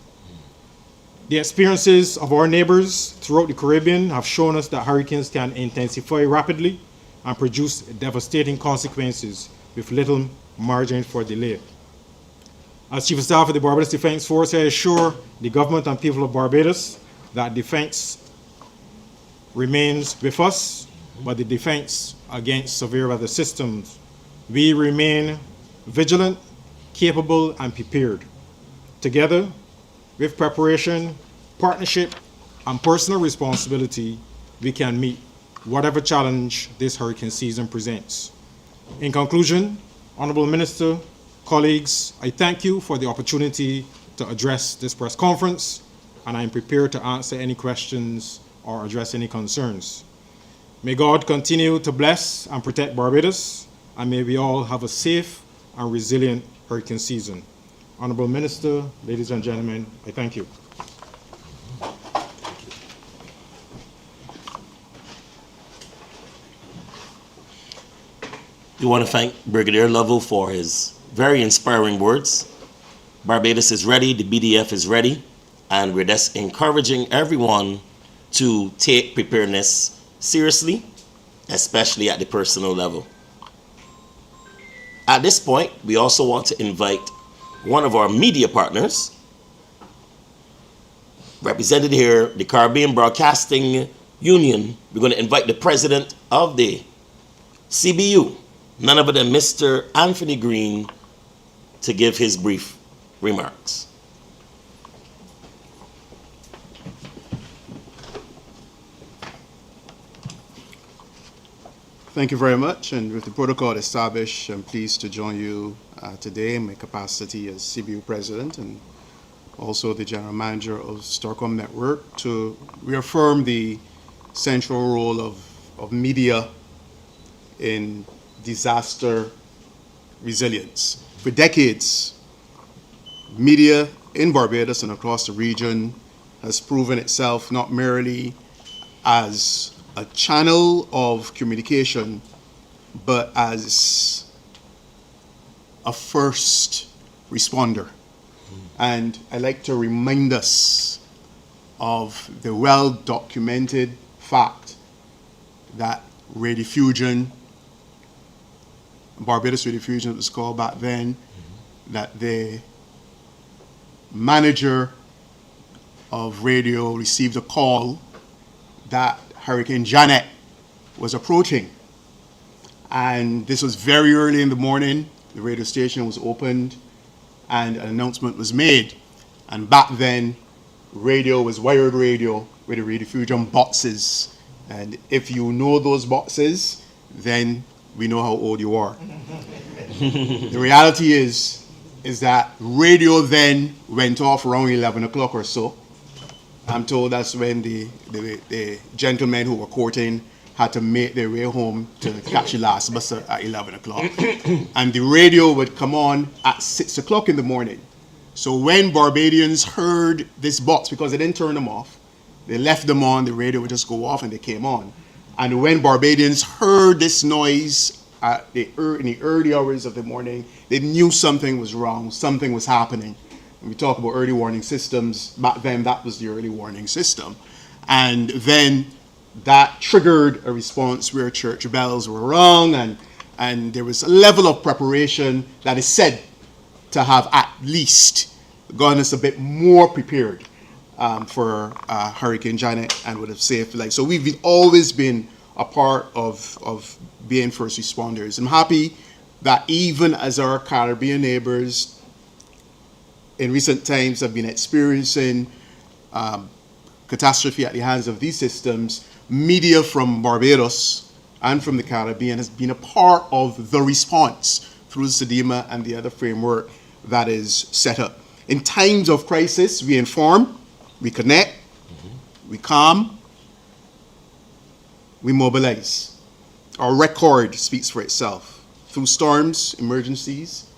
The experiences of our neighbors throughout the Caribbean have shown us that hurricanes can intensify rapidly and produce devastating consequences with little margin for delay. As Chief of Staff of the Barbados Defence Force, I assure the government and people of Barbados that defense remains with us, but the defense against severe weather systems. We remain vigilant, capable, and prepared. Together, with preparation, partnership, and personal responsibility, we can meet whatever challenge this hurricane season presents. In conclusion, Honorable Minister, colleagues, I thank you for the opportunity to address this press conference, and I am prepared to answer any questions or address any concerns. May God continue to bless and protect Barbados, and may we all have a safe and resilient hurricane season. Honorable Minister, ladies and gentlemen, I thank you. We want to thank Brigadier Lovell for his very inspiring words. Barbados is ready, the BDF is ready, and we're just encouraging everyone to take preparedness seriously, especially at the personal level. At this point, we also want to invite one of our media partners, represented here, the Caribbean Broadcasting Union. We're going to invite the president of the CBU, none other than Mr. Anthony Green, to give his brief remarks. Thank you very much, and with the protocol established, I'm pleased to join you today in my capacity as CBU President and also the General Manager of Starcom Network to reaffirm the central role of media in disaster resilience. For decades, media in Barbados and across the region has proven itself not merely as a channel of communication, but as a first responder. And I like to remind us of the well-documented fact that Radiofusion, Barbados Radiofusion it was called back then, that the manager of radio received a call that Hurricane Janet was approaching. And this was very early in the morning. The radio station was opened and an announcement was made. And back then, radio was wired radio with the radiofusion boxes. And if you know those boxes, then we know how old you are. The reality is that radio then went off around 11 o'clock or so. I'm told that's when the gentlemen who were courting had to make their way home to catch the last bus at 11 o'clock. And the radio would come on at 6 o'clock in the morning. So when Barbadians heard this box, because they didn't turn them off, they left them on, the radio would just go off and they came on. And when Barbadians heard this noise in the early hours of the morning, they knew something was wrong, something was happening. When we talk about early warning systems, back then that was the early warning system. And then that triggered a response where church bells were rung, and there was a level of preparation that is said to have at least gotten us a bit more prepared for Hurricane Janet and would have saved life. So we've always been a part of being first responders. I'm happy that even as our Caribbean neighbors in recent times have been experiencing catastrophe at the hands of these systems, media from Barbados and from the Caribbean has been a part of the response through SEDIMA and the other framework that is set up. In times of crisis, we inform, we connect, we calm, we mobilize. Our record speaks for itself. Through storms, emergencies,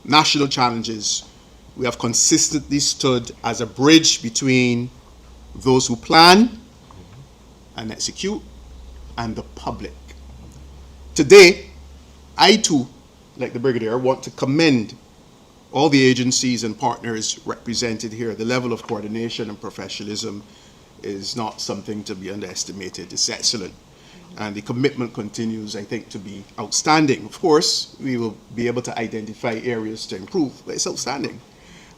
national challenges, we have consistently stood as a bridge between those who plan and execute and the public. Today, I too, like the Brigadier, want to commend all the agencies and partners represented here. The level of coordination and professionalism is not something to be underestimated. It's excellent. And the commitment continues, I think, to be outstanding. Of course, we will be able to identify areas to improve, but it's outstanding.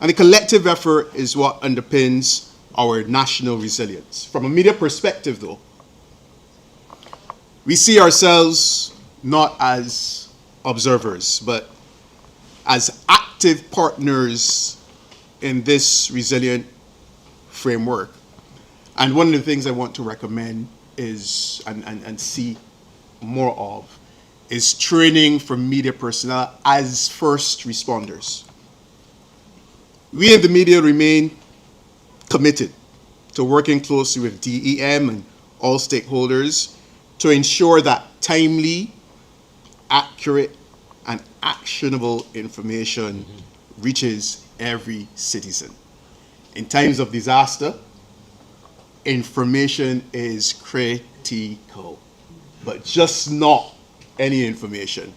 And the collective effort is what underpins our national resilience. From a media perspective, though, we see ourselves not as observers, but as active partners in this resilient framework. And one of the things I want to recommend is, and see more of, is training for media personnel as first responders. We in the media remain committed to working closely with DEM and all stakeholders to ensure that timely, accurate, and actionable information reaches every citizen. In times of disaster, information is critical, but just not any information.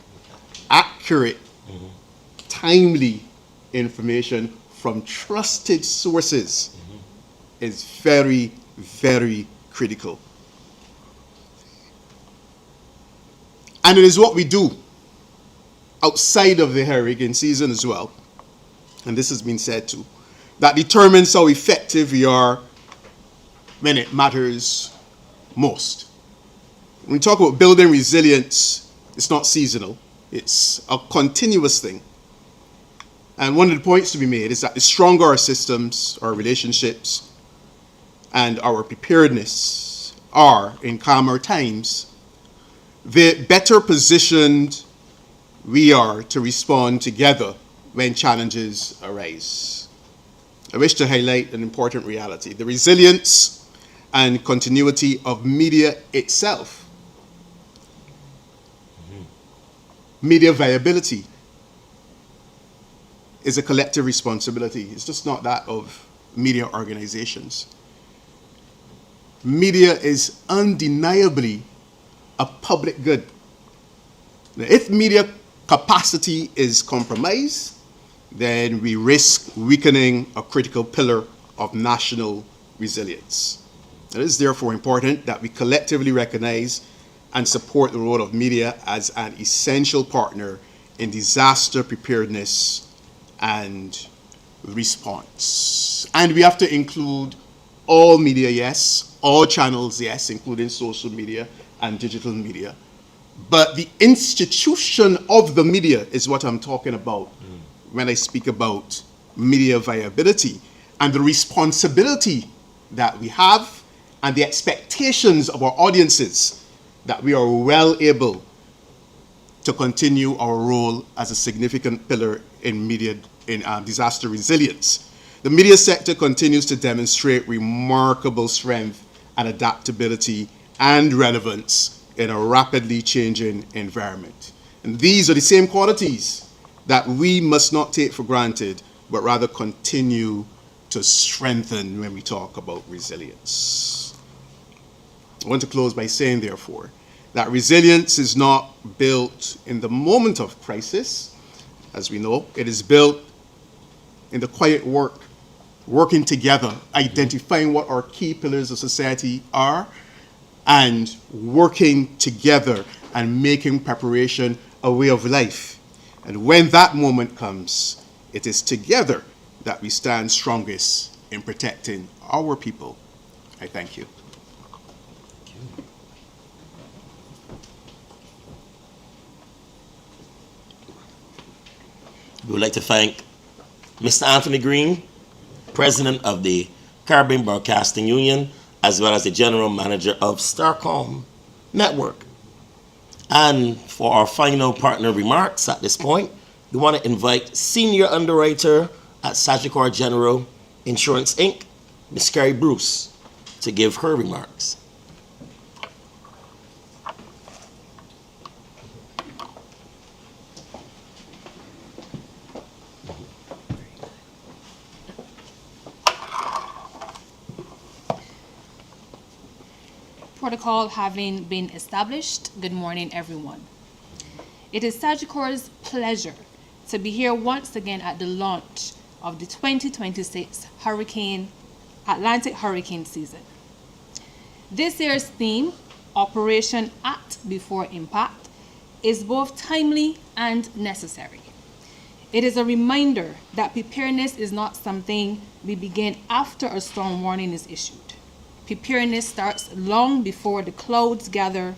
Accurate, timely information from trusted sources is very, very critical. And it is what we do outside of the hurricane season as well, and this has been said too, that determines how effective we are when it matters most. When we talk about building resilience, it's not seasonal, it's a continuous thing. And one of the points to be made is that the stronger our systems, our relationships, and our preparedness are in calmer times, the better positioned we are to respond together when challenges arise. I wish to highlight an important reality: the resilience and continuity of media itself. Media viability is a collective responsibility. It's just not that of media organizations. Media is undeniably a public good. Now, if media capacity is compromised, then we risk weakening a critical pillar of national resilience. It is therefore important that we collectively recognize and support the role of media as an essential partner in disaster preparedness and response. And we have to include all media, yes, all channels, yes, including social media and digital media. But the institution of the media is what I'm talking about when I speak about media viability and the responsibility that we have and the expectations of our audiences that we are well able to continue our role as a significant pillar in disaster resilience. The media sector continues to demonstrate remarkable strength and adaptability and relevance in a rapidly changing environment. And these are the same qualities that we must not take for granted, but rather continue to strengthen when we talk about resilience. I want to close by saying, therefore, that resilience is not built in the moment of crisis. As we know, it is built in the quiet work, working together, identifying what our key pillars of society are, and working together and making preparation a way of life. And when that moment comes, it is together that we stand strongest in protecting our people. I thank you. We would like to thank Mr. Anthony Green, President of the Caribbean Broadcasting Union, as well as the General Manager of Starcom Network. And for our final partner remarks at this point, we want to invite Senior Underwriter at Sagicor General Insurance, Inc., Ms. Carrie Bruce, to give her remarks. Protocol having been established, good morning, everyone. It is Sagicor's pleasure to be here once again at the launch of the 2026 Atlantic hurricane season. This year's theme, Operation Act Before Impact, is both timely and necessary. It is a reminder that preparedness is not something we begin after a storm warning is issued. Preparedness starts long before the clouds gather,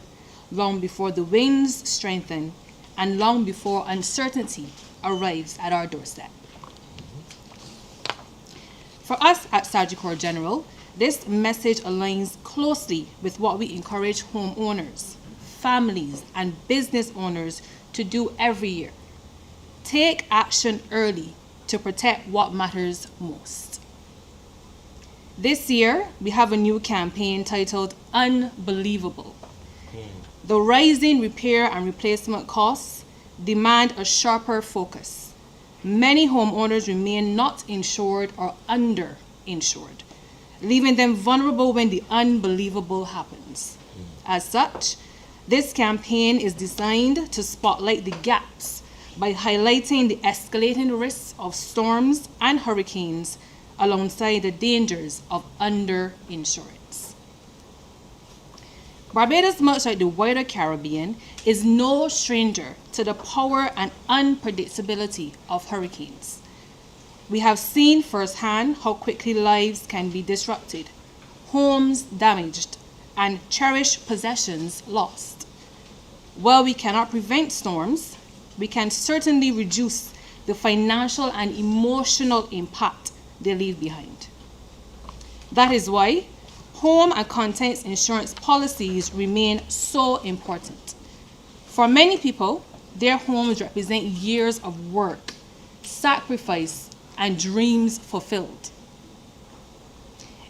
long before the winds strengthen, and long before uncertainty arrives at our doorstep. For us at Sagicor General, this message aligns closely with what we encourage homeowners, families, and business owners to do every year. Take action early to protect what matters most. This year, we have a new campaign titled Unbelievable. The rising repair and replacement costs demand a sharper focus. Many homeowners remain not insured or underinsured, leaving them vulnerable when the unbelievable happens. As such, this campaign is designed to spotlight the gaps by highlighting the escalating risks of storms and hurricanes alongside the dangers of underinsurance. Barbados, much like the wider Caribbean, is no stranger to the power and unpredictability of hurricanes. We have seen firsthand how quickly lives can be disrupted, homes damaged, and cherished possessions lost. While we cannot prevent storms, we can certainly reduce the financial and emotional impact they leave behind. That is why home and contents insurance policies remain so important. For many people, their homes represent years of work, sacrifice, and dreams fulfilled.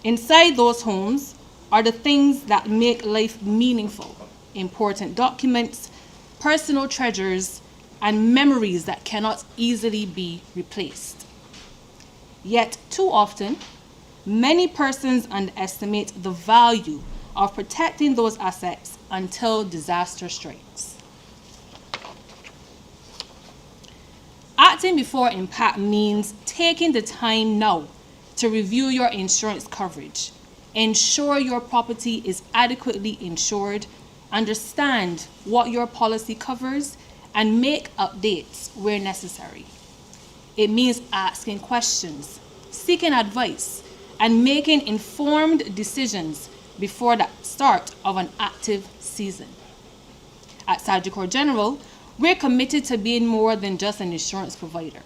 Inside those homes are the things that make life meaningful: important documents, personal treasures, and memories that cannot easily be replaced. Yet, too often, many persons underestimate the value of protecting those assets until disaster strikes. Acting before impact means taking the time now to review your insurance coverage, ensure your property is adequately insured, understand what your policy covers, and make updates where necessary. It means asking questions, seeking advice, and making informed decisions before the start of an active season. At Sagicor General, we're committed to being more than just an insurance provider.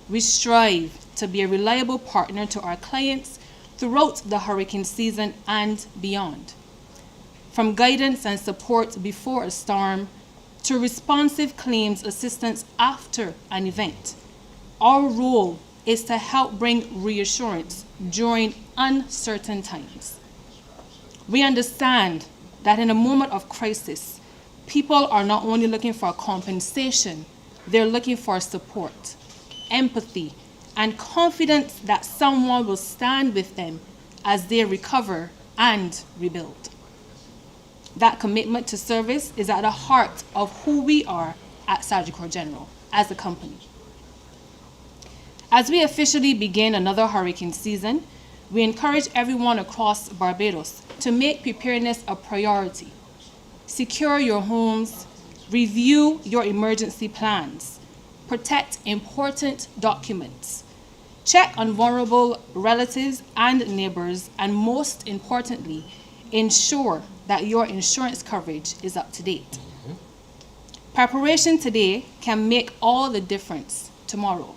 We strive to be a reliable partner to our clients throughout the hurricane season and beyond. From guidance and support before a storm to responsive claims assistance after an event, our role is to help bring reassurance during uncertain times. We understand that in a moment of crisis, people are not only looking for compensation, they're looking for support, empathy, and confidence that someone will stand with them as they recover and rebuild. That commitment to service is at the heart of who we are at Sagicor General as a company. As we officially begin another hurricane season, we encourage everyone across Barbados to make preparedness a priority. Secure your homes, review your emergency plans, protect important documents, check on vulnerable relatives and neighbors, and most importantly, ensure that your insurance coverage is up to date. Preparation today can make all the difference tomorrow.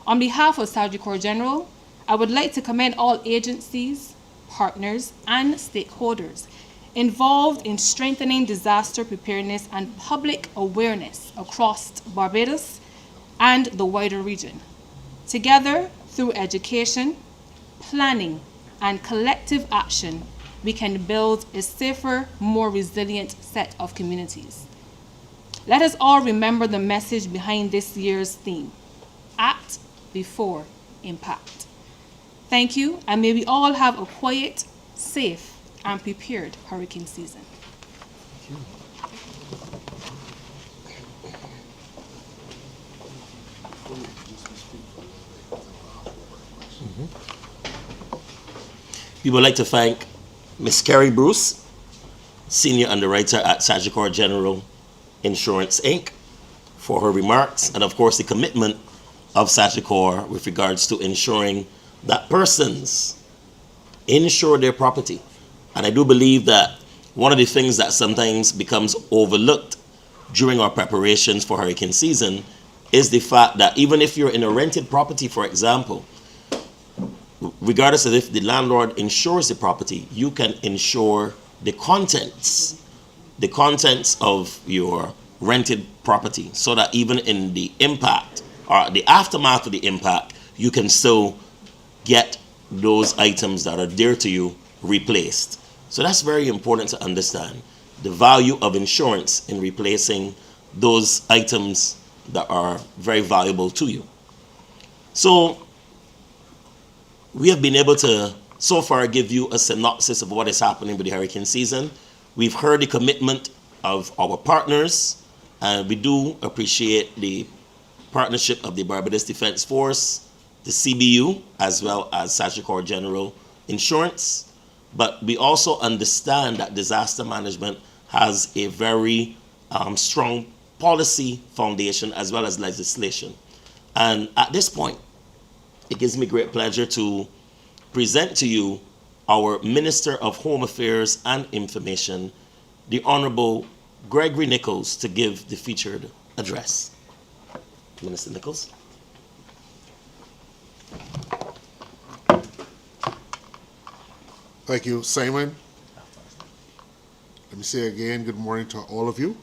On behalf of Sagicor General, I would like to commend all agencies, partners, and stakeholders involved in strengthening disaster preparedness and public awareness across Barbados and the wider region. Together, through education, planning, and collective action, we can build a safer, more resilient set of communities. Let us all remember the message behind this year's theme: act before impact. Thank you, and may we all have a quiet, safe, and prepared hurricane season. We would like to thank Ms. Carrie Bruce, Senior Underwriter at Sagicor General Insurance, Inc., for her remarks, and of course the commitment of Sagicor with regards to ensuring that persons insure their property. And I do believe that one of the things that sometimes becomes overlooked during our preparations for hurricane season is the fact that even if you're in a rented property, for example, regardless of if the landlord insures the property, you can insure the contents of your rented property, so that even in the impact or the aftermath of the impact, you can still get those items that are dear to you replaced. So that's very important to understand, the value of insurance in replacing those items that are very valuable to you. So we have been able to so far give you a synopsis of what is happening with the hurricane season. We've heard the commitment of our partners, and we do appreciate the partnership of the Barbados Defense Force, the CBU, as well as Sagicor General Insurance. But we also understand that disaster management has a very strong policy foundation as well as legislation. And at this point, it gives me great pleasure to present to you our Minister of Home Affairs and Information, the Honorable Gregory Nichols, to give the featured address. Minister Nichols. Thank you, Simon. Let me say again, good morning to all of you.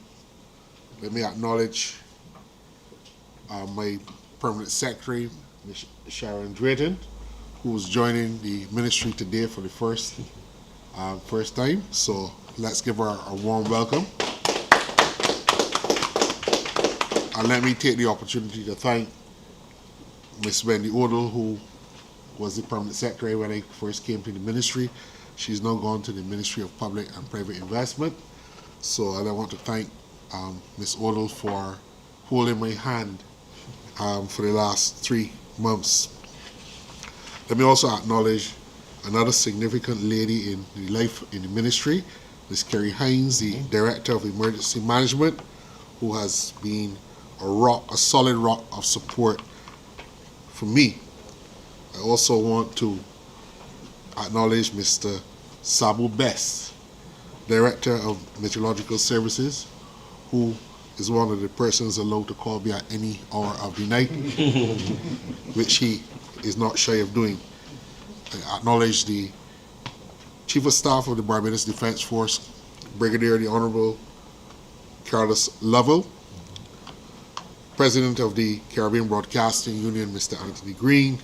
Let me acknowledge my Permanent Secretary, Ms. Sharon Drayton, who is joining the ministry today for the first time. So let's give her a warm welcome. And let me take the opportunity to thank Ms. Wendy Odell, who was the Permanent Secretary when I first came to the ministry. She's now gone to the Ministry of Public and Private Investment. So I want to thank Ms. Odell for holding my hand for the last 3 months. Let me also acknowledge another significant lady in the ministry, Ms. Carrie Hines, the Director of Emergency Management, who has been a solid rock of support from me, I also want to acknowledge Mr. Sabu Best, Director of Meteorological Services, who is one of the persons allowed to call me at any hour of the night, which he is not shy of doing. I acknowledge the Chief of Staff of the Barbados Defense Force, Brigadier the Honorable Carlos Lovell, President of the Caribbean Broadcasting Union, Mr. Anthony Green,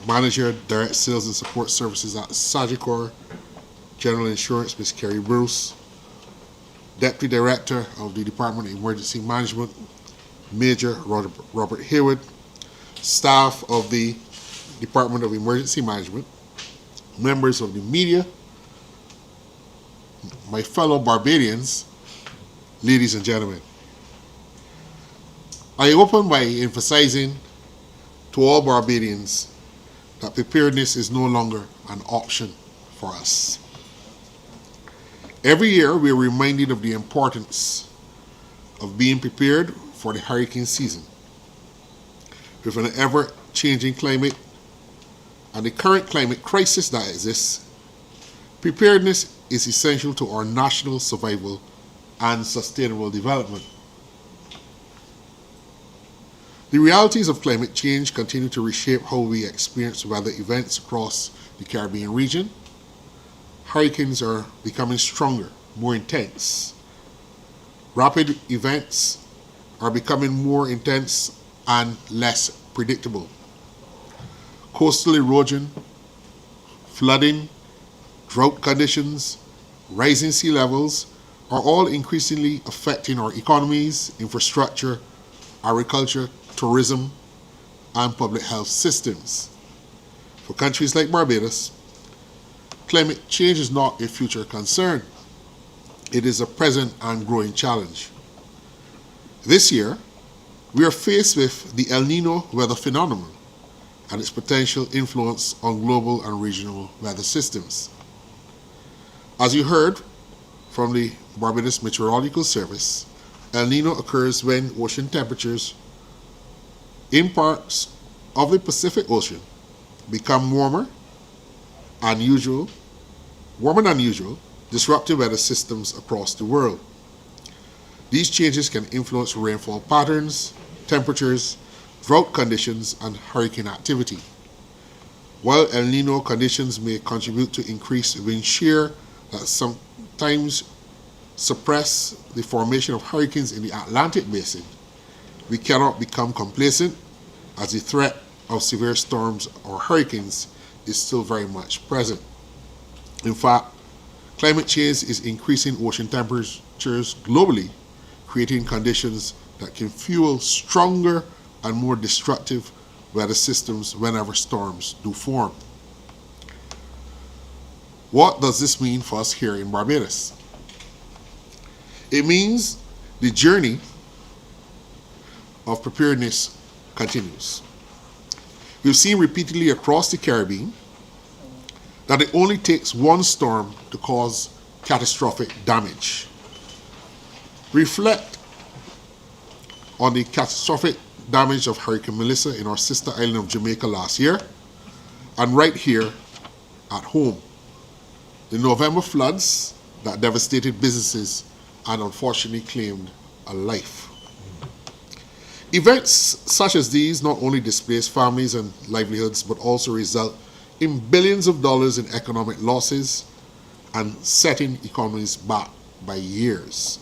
Manager, Direct Sales and Support Services at Sagicor General Insurance, Ms. Kerry Bruce, Deputy Director of the Department of Emergency Management, Major Robert Hayward, staff of the Department of Emergency Management, members of the media, my fellow Barbadians, ladies and gentlemen. I open by emphasizing to all Barbadians that preparedness is no longer an option for us. Every year we are reminded of the importance of being prepared for the hurricane season. With an ever-changing climate and the current climate crisis that exists, preparedness is essential to our national survival and sustainable development. The realities of climate change continue to reshape how we experience weather events across the Caribbean region. Hurricanes are becoming stronger, more intense. Rapid events are becoming more intense and less predictable. Coastal erosion, flooding, drought conditions, rising sea levels are all increasingly affecting our economies, infrastructure, agriculture, tourism, and public health systems. For countries like Barbados, climate change is not a future concern. It is a present and growing challenge. This year, we are faced with the El Nino weather phenomenon and its potential influence on global and regional weather systems. As you heard from the Barbados Meteorological Service, El Nino occurs when ocean temperatures in parts of the Pacific Ocean become warmer than usual, disrupting weather systems across the world. These changes can influence rainfall patterns, temperatures, drought conditions, and hurricane activity. While El Nino conditions may contribute to increased wind shear that sometimes suppress the formation of hurricanes in the Atlantic Basin, we cannot become complacent as the threat of severe storms or hurricanes is still very much present. In fact, climate change is increasing ocean temperatures globally, creating conditions that can fuel stronger and more destructive weather systems whenever storms do form. What does this mean for us here in Barbados? It means the journey of preparedness continues. We've seen repeatedly across the Caribbean that it only takes one storm to cause catastrophic damage. Reflect on the catastrophic damage of Hurricane Melissa in our sister island of Jamaica last year, and right here at home, the November floods that devastated businesses and unfortunately claimed a life. Events such as these not only displace families and livelihoods, but also result in billions of dollars in economic losses and setting economies back by years.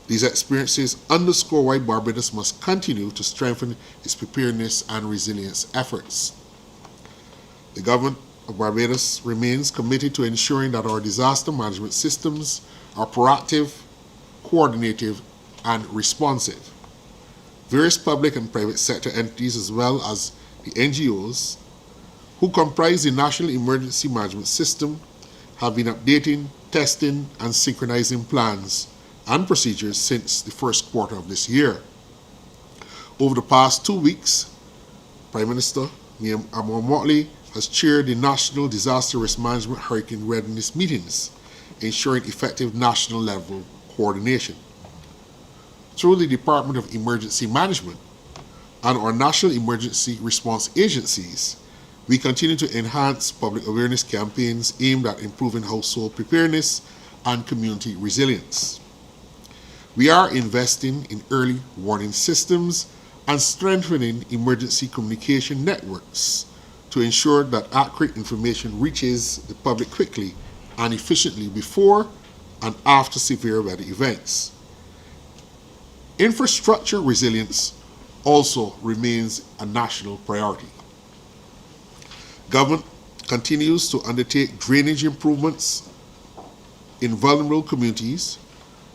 These experiences underscore why Barbados must continue to strengthen its preparedness and resilience efforts. The government of Barbados remains committed to ensuring that our disaster management systems are proactive, coordinated, and responsive. Various public and private sector entities, as well as the NGOs, who comprise the National Emergency Management System, have been updating, testing, and synchronizing plans and procedures since the first quarter of this year. Over the past 2 weeks, Prime Minister Mia Motley has chaired the National Disaster Risk Management Hurricane Readiness meetings, ensuring effective national level coordination. Through the Department of Emergency Management and our national emergency response agencies, we continue to enhance public awareness campaigns aimed at improving household preparedness and community resilience. We are investing in early warning systems and strengthening emergency communication networks to ensure that accurate information reaches the public quickly and efficiently before and after severe weather events. Infrastructure resilience also remains a national priority. Government continues to undertake drainage improvements in vulnerable communities,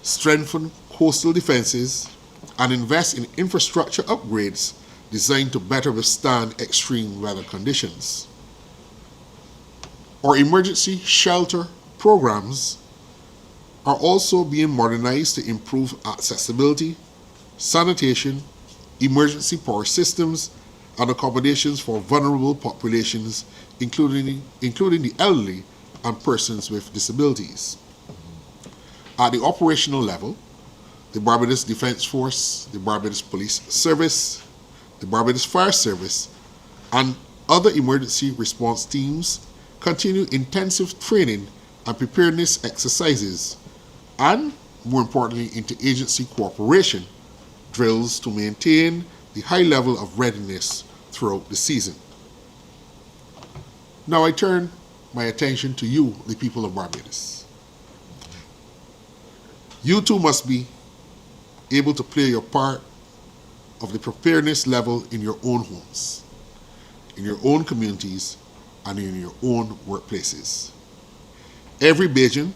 strengthen coastal defenses, and invest in infrastructure upgrades designed to better withstand extreme weather conditions. Our emergency shelter programs are also being modernized to improve accessibility, sanitation, emergency power systems, and accommodations for vulnerable populations, including the elderly and persons with disabilities. At the operational level, the Barbados Defense Force, the Barbados Police Service, the Barbados Fire Service, and other emergency response teams continue intensive training and preparedness exercises, and, more importantly, interagency cooperation drills to maintain the high level of readiness throughout the season. Now I turn my attention to you, the people of Barbados. You too must be able to play your part of the preparedness level in your own homes, in your own communities, and in your own workplaces. Every Bajan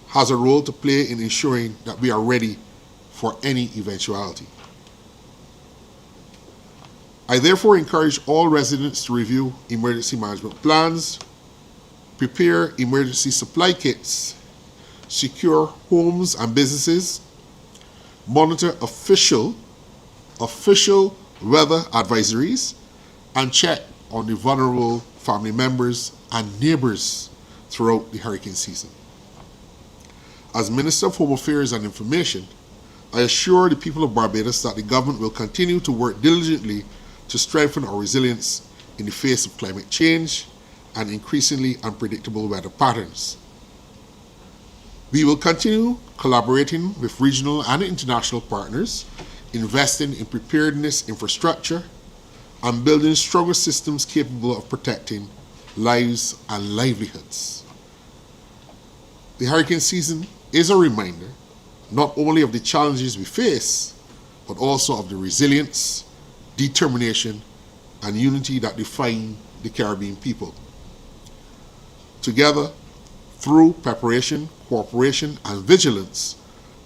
has a role to play in ensuring that we are ready for any eventuality. I therefore encourage all residents to review emergency management plans, prepare emergency supply kits, secure homes and businesses, monitor official weather advisories, and check on the vulnerable family members and neighbors throughout the hurricane season. As Minister of Home Affairs and Information, I assure the people of Barbados that the government will continue to work diligently to strengthen our resilience in the face of climate change and increasingly unpredictable weather patterns. We will continue collaborating with regional and international partners, investing in preparedness infrastructure, and building stronger systems capable of protecting lives and livelihoods. The hurricane season is a reminder not only of the challenges we face, but also of the resilience, determination, and unity that define the Caribbean people. Together, through preparation, cooperation, and vigilance,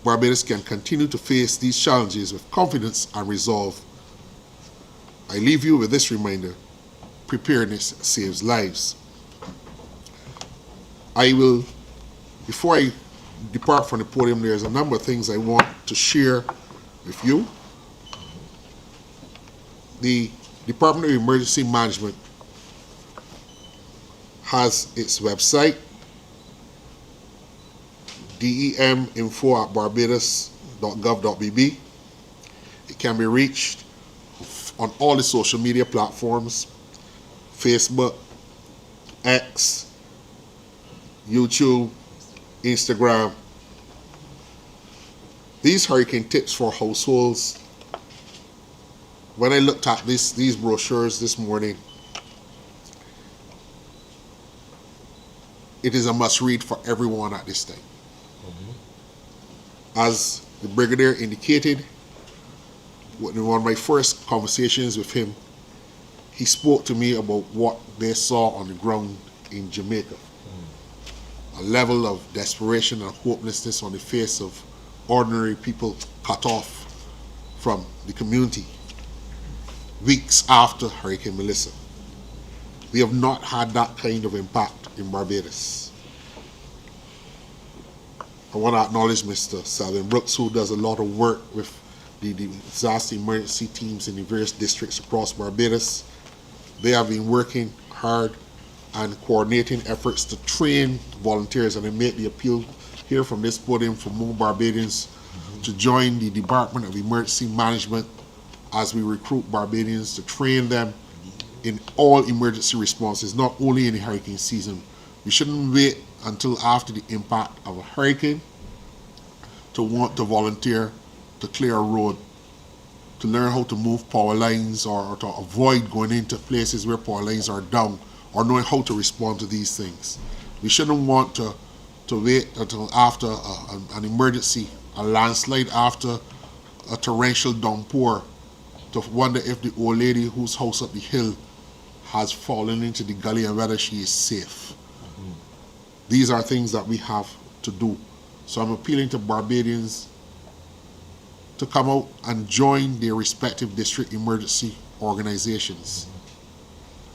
Barbados can continue to face these challenges with confidence and resolve. I leave you with this reminder: preparedness saves lives. Before I depart from the podium, there's a number of things I want to share with you. The Department of Emergency Management has its website, deminfo@barbados.gov.bb. It can be reached on all the social media platforms: Facebook, X, YouTube, Instagram. These hurricane tips for households, when I looked at these brochures this morning, it is a must read for everyone at this time. As the Brigadier indicated, in one of my first conversations with him, he spoke to me about what they saw on the ground in Jamaica. A level of desperation and hopelessness on the face of ordinary people cut off from the community weeks after Hurricane Melissa. We have not had that kind of impact in Barbados. I want to acknowledge Mr. Selvin Brooks, who does a lot of work with the disaster emergency teams in the various districts across Barbados. They have been working hard and coordinating efforts to train volunteers, and I make the appeal here from this podium for more Barbadians to join the Department of Emergency Management as we recruit Barbadians to train them in all emergency responses, not only in the hurricane season. We shouldn't wait until after the impact of a hurricane to want to volunteer to clear a road, to learn how to move power lines, or to avoid going into places where power lines are down, or knowing how to respond to these things. We shouldn't want to wait until after an emergency, a landslide, after a torrential downpour, to wonder if the old lady whose house up the hill has fallen into the gully and whether she is safe. These are things that we have to do. So I'm appealing to Barbadians to come out and join their respective district emergency organizations.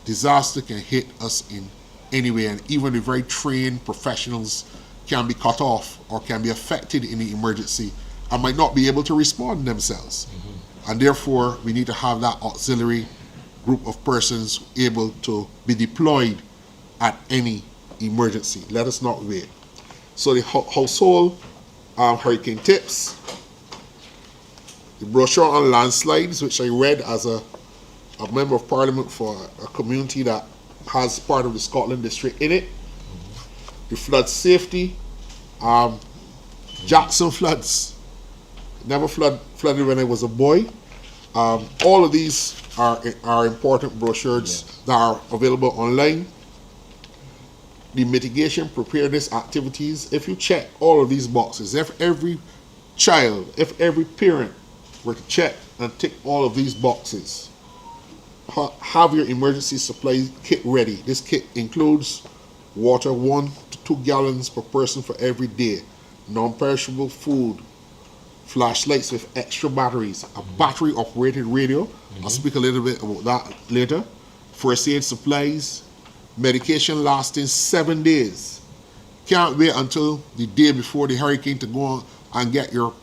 Disaster can hit us in any way, and even the very trained professionals can be cut off or can be affected in the emergency and might not be able to respond themselves. And therefore, we need to have that auxiliary group of persons able to be deployed at any emergency. Let us not wait. So the household hurricane tips, the brochure on landslides, which I read as a member of parliament for a community that has part of the Scotland district in it, the flood safety, Jackson floods, never flooded when I was a boy. All of these are important brochures that are available online. The mitigation preparedness activities, if you check all of these boxes, if every child, if every parent were to check and tick all of these boxes, have your emergency supply kit ready. This kit includes water 1 to 2 gallons per person for every day, non-perishable food, flashlights with extra batteries, a battery operated radio, I'll speak a little bit about that later, first aid supplies, medication lasting 7 days. Can't wait until the day before the hurricane to go and get your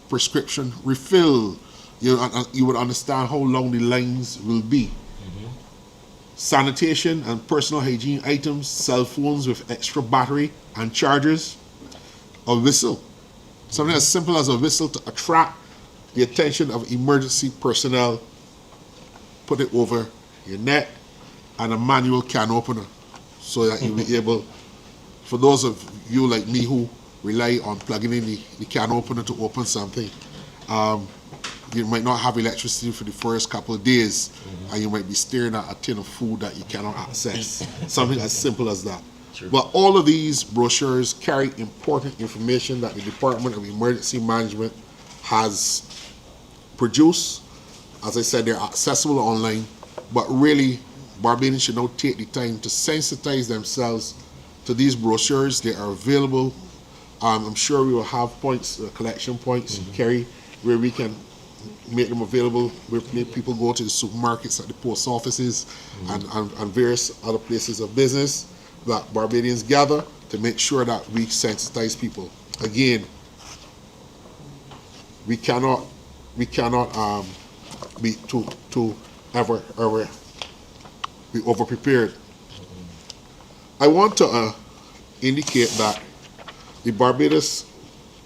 prescription refilled. You would understand how long the lines will be. Sanitation and personal hygiene items, cell phones with extra battery and chargers, a whistle. Something as simple as a whistle to attract the attention of emergency personnel. Put it over your neck, and a manual can opener, so that you'll be able, for those of you like me who rely on plugging in the can opener to open something, you might not have electricity for the first couple of days, and you might be staring at a tin of food that you cannot access. Something as simple as that. True. But all of these brochures carry important information that the Department of Emergency Management has produced. As I said, they're accessible online, but really, Barbadians should now take the time to sensitize themselves to these brochures. They are available. I'm sure we will have points, collection points, Kerry, where we can make them available, where people go to the supermarkets, at the post offices, and various other places of business that Barbadians gather to make sure that we sensitize people. Again, we cannot be too ever be over prepared. I want to indicate that the Barbados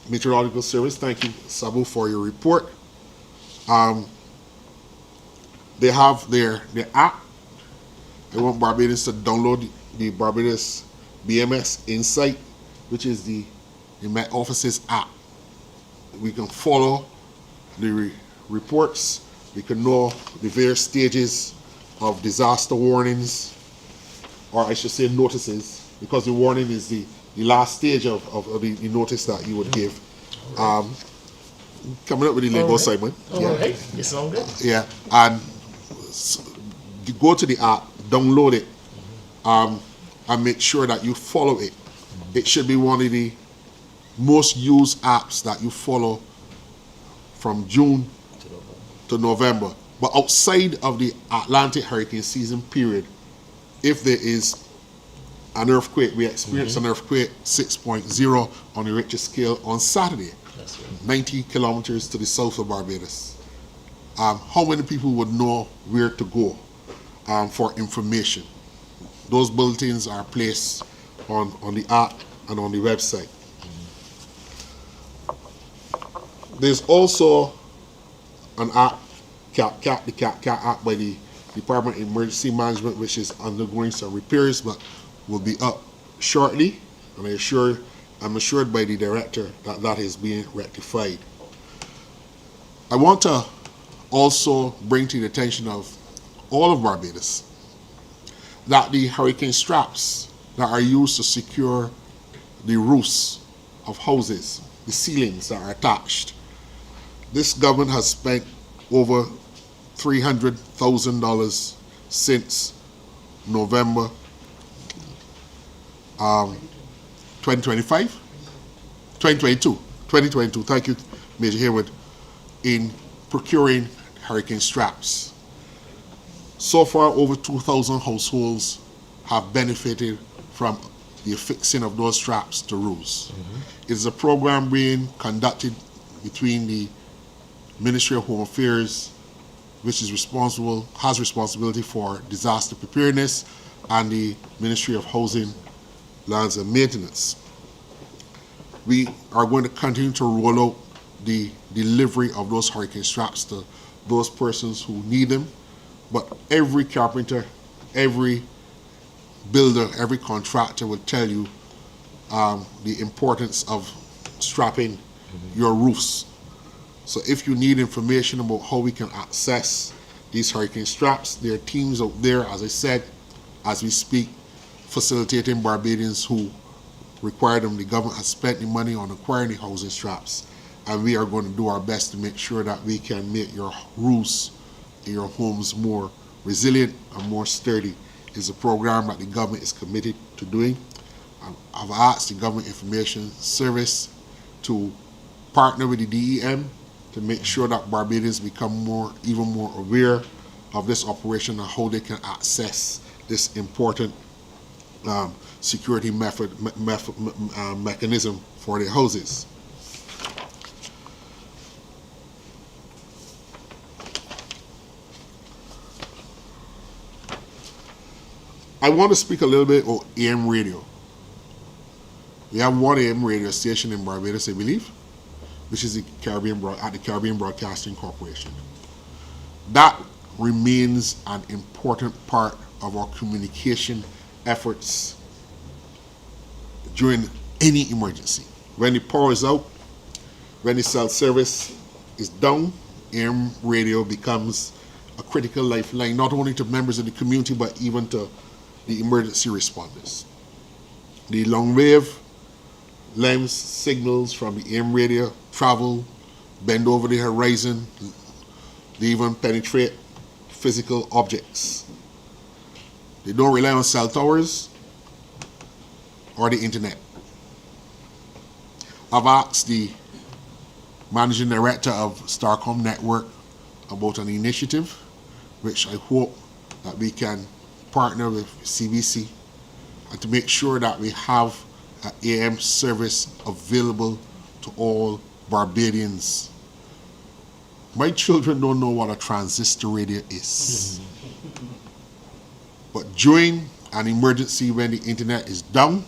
Meteorological Service, thank you, Sabu, for your report. They have their app. I want Barbadians to download the Barbados BMS Insight, which is the Met Office's app. We can follow the reports. We can know the various stages of disaster warnings, or I should say notices, because the warning is the last stage of the notice that you would give. Coming up with the lingo, Simon. All right, you sound good. Yeah, and you go to the app, download it, and make sure that you follow it. It should be one of the most used apps that you follow from June to November. But outside of the Atlantic hurricane season period, if there is an earthquake, we experienced an earthquake 6.0 on the Richter scale on Saturday, 90 kilometers to the south of Barbados. How many people would know where to go for information? Those bulletins are placed on the app and on the website. There's also an app the CAT Act by the Department of Emergency Management, which is undergoing some repairs, but will be up shortly. And I'm assured by the director that that is being rectified. I want to also bring to the attention of all of Barbados that the hurricane straps that are used to secure the roofs of houses, the ceilings that are attached, this government has spent over $300,000 since November 2022, thank you, Major Hayward, in procuring hurricane straps. So far, over 2,000 households have benefited from the affixing of those straps to roofs. It is a program being conducted between the Ministry of Home Affairs, which is has responsibility for disaster preparedness, and the Ministry of Housing, Lands and Maintenance. We are going to continue to roll out the delivery of those hurricane straps to those persons who need them, but every carpenter, every builder, every contractor will tell you the importance of strapping your roofs. So if you need information about how we can access these hurricane straps, there are teams out there, as I said, as we speak, facilitating Barbadians who require them. The government has spent the money on acquiring the housing straps, and we are going to do our best to make sure that we can make your roofs in your homes more resilient and more sturdy. It's a program that the government is committed to doing. I've asked the Government Information Service to partner with the DEM to make sure that Barbadians become even more aware of this operation and how they can access this important security mechanism for their houses. I want to speak a little bit about AM radio. We have one AM radio station in Barbados, I believe, which is the Caribbean Broadcasting Corporation. That remains an important part of our communication efforts during any emergency. When the power is out, when the cell service is down, AM radio becomes a critical lifeline, not only to members of the community, but even to the emergency responders. The long wave lens signals from the AM radio travel, bend over the horizon, they even penetrate physical objects. They don't rely on cell towers or the internet. I've asked the managing director of Starcom Network about an initiative which I hope that we can partner with CBC and to make sure that we have an AM service available to all Barbadians. My children don't know what a transistor radio is. But during an emergency when the internet is down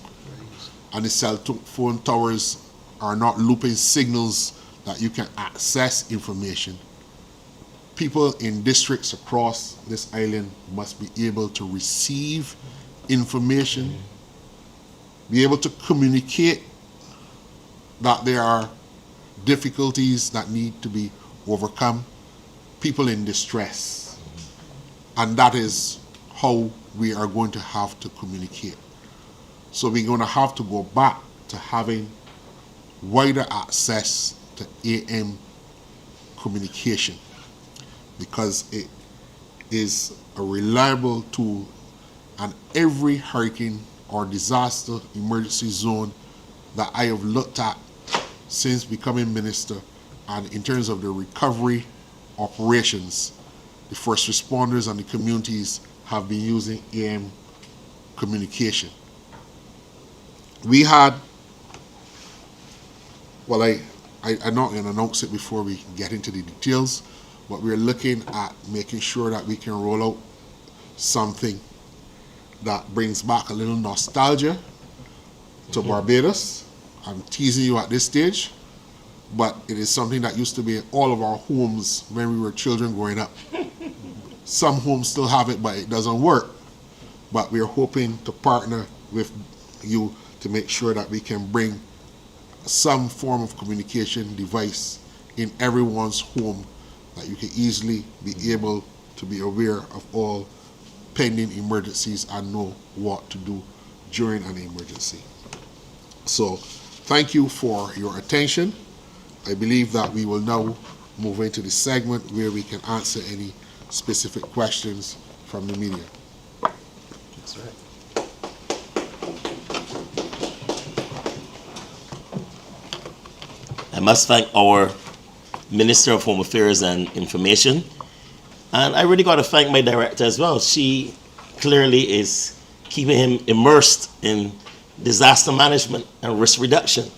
and the cell phone towers are not looping signals that you can access information, people in districts across this island must be able to receive information, be able to communicate that there are difficulties that need to be overcome, people in distress. And that is how we are going to have to communicate. So we're going to have to go back to having wider access to AM communication, because it is a reliable tool, and every hurricane or disaster emergency zone that I have looked at since becoming minister, and in terms of the recovery operations, the first responders and the communities have been using AM communication. We had, well, I'm not going to announce it before we get into the details, but we're looking at making sure that we can roll out something that brings back a little nostalgia to Barbados. I'm teasing you at this stage, but it is something that used to be in all of our homes when we were children growing up. Some homes still have it, but it doesn't work. But we are hoping to partner with you to make sure that we can bring some form of communication device in everyone's home that you can easily be able to be aware of all pending emergencies and know what to do during an emergency. So thank you for your attention. I believe that we will now move into the segment where we can answer any specific questions from the media. That's right. I must thank our Minister of Home Affairs and Information. And I really got to thank my director as well. She clearly is keeping him immersed in disaster management and risk reduction.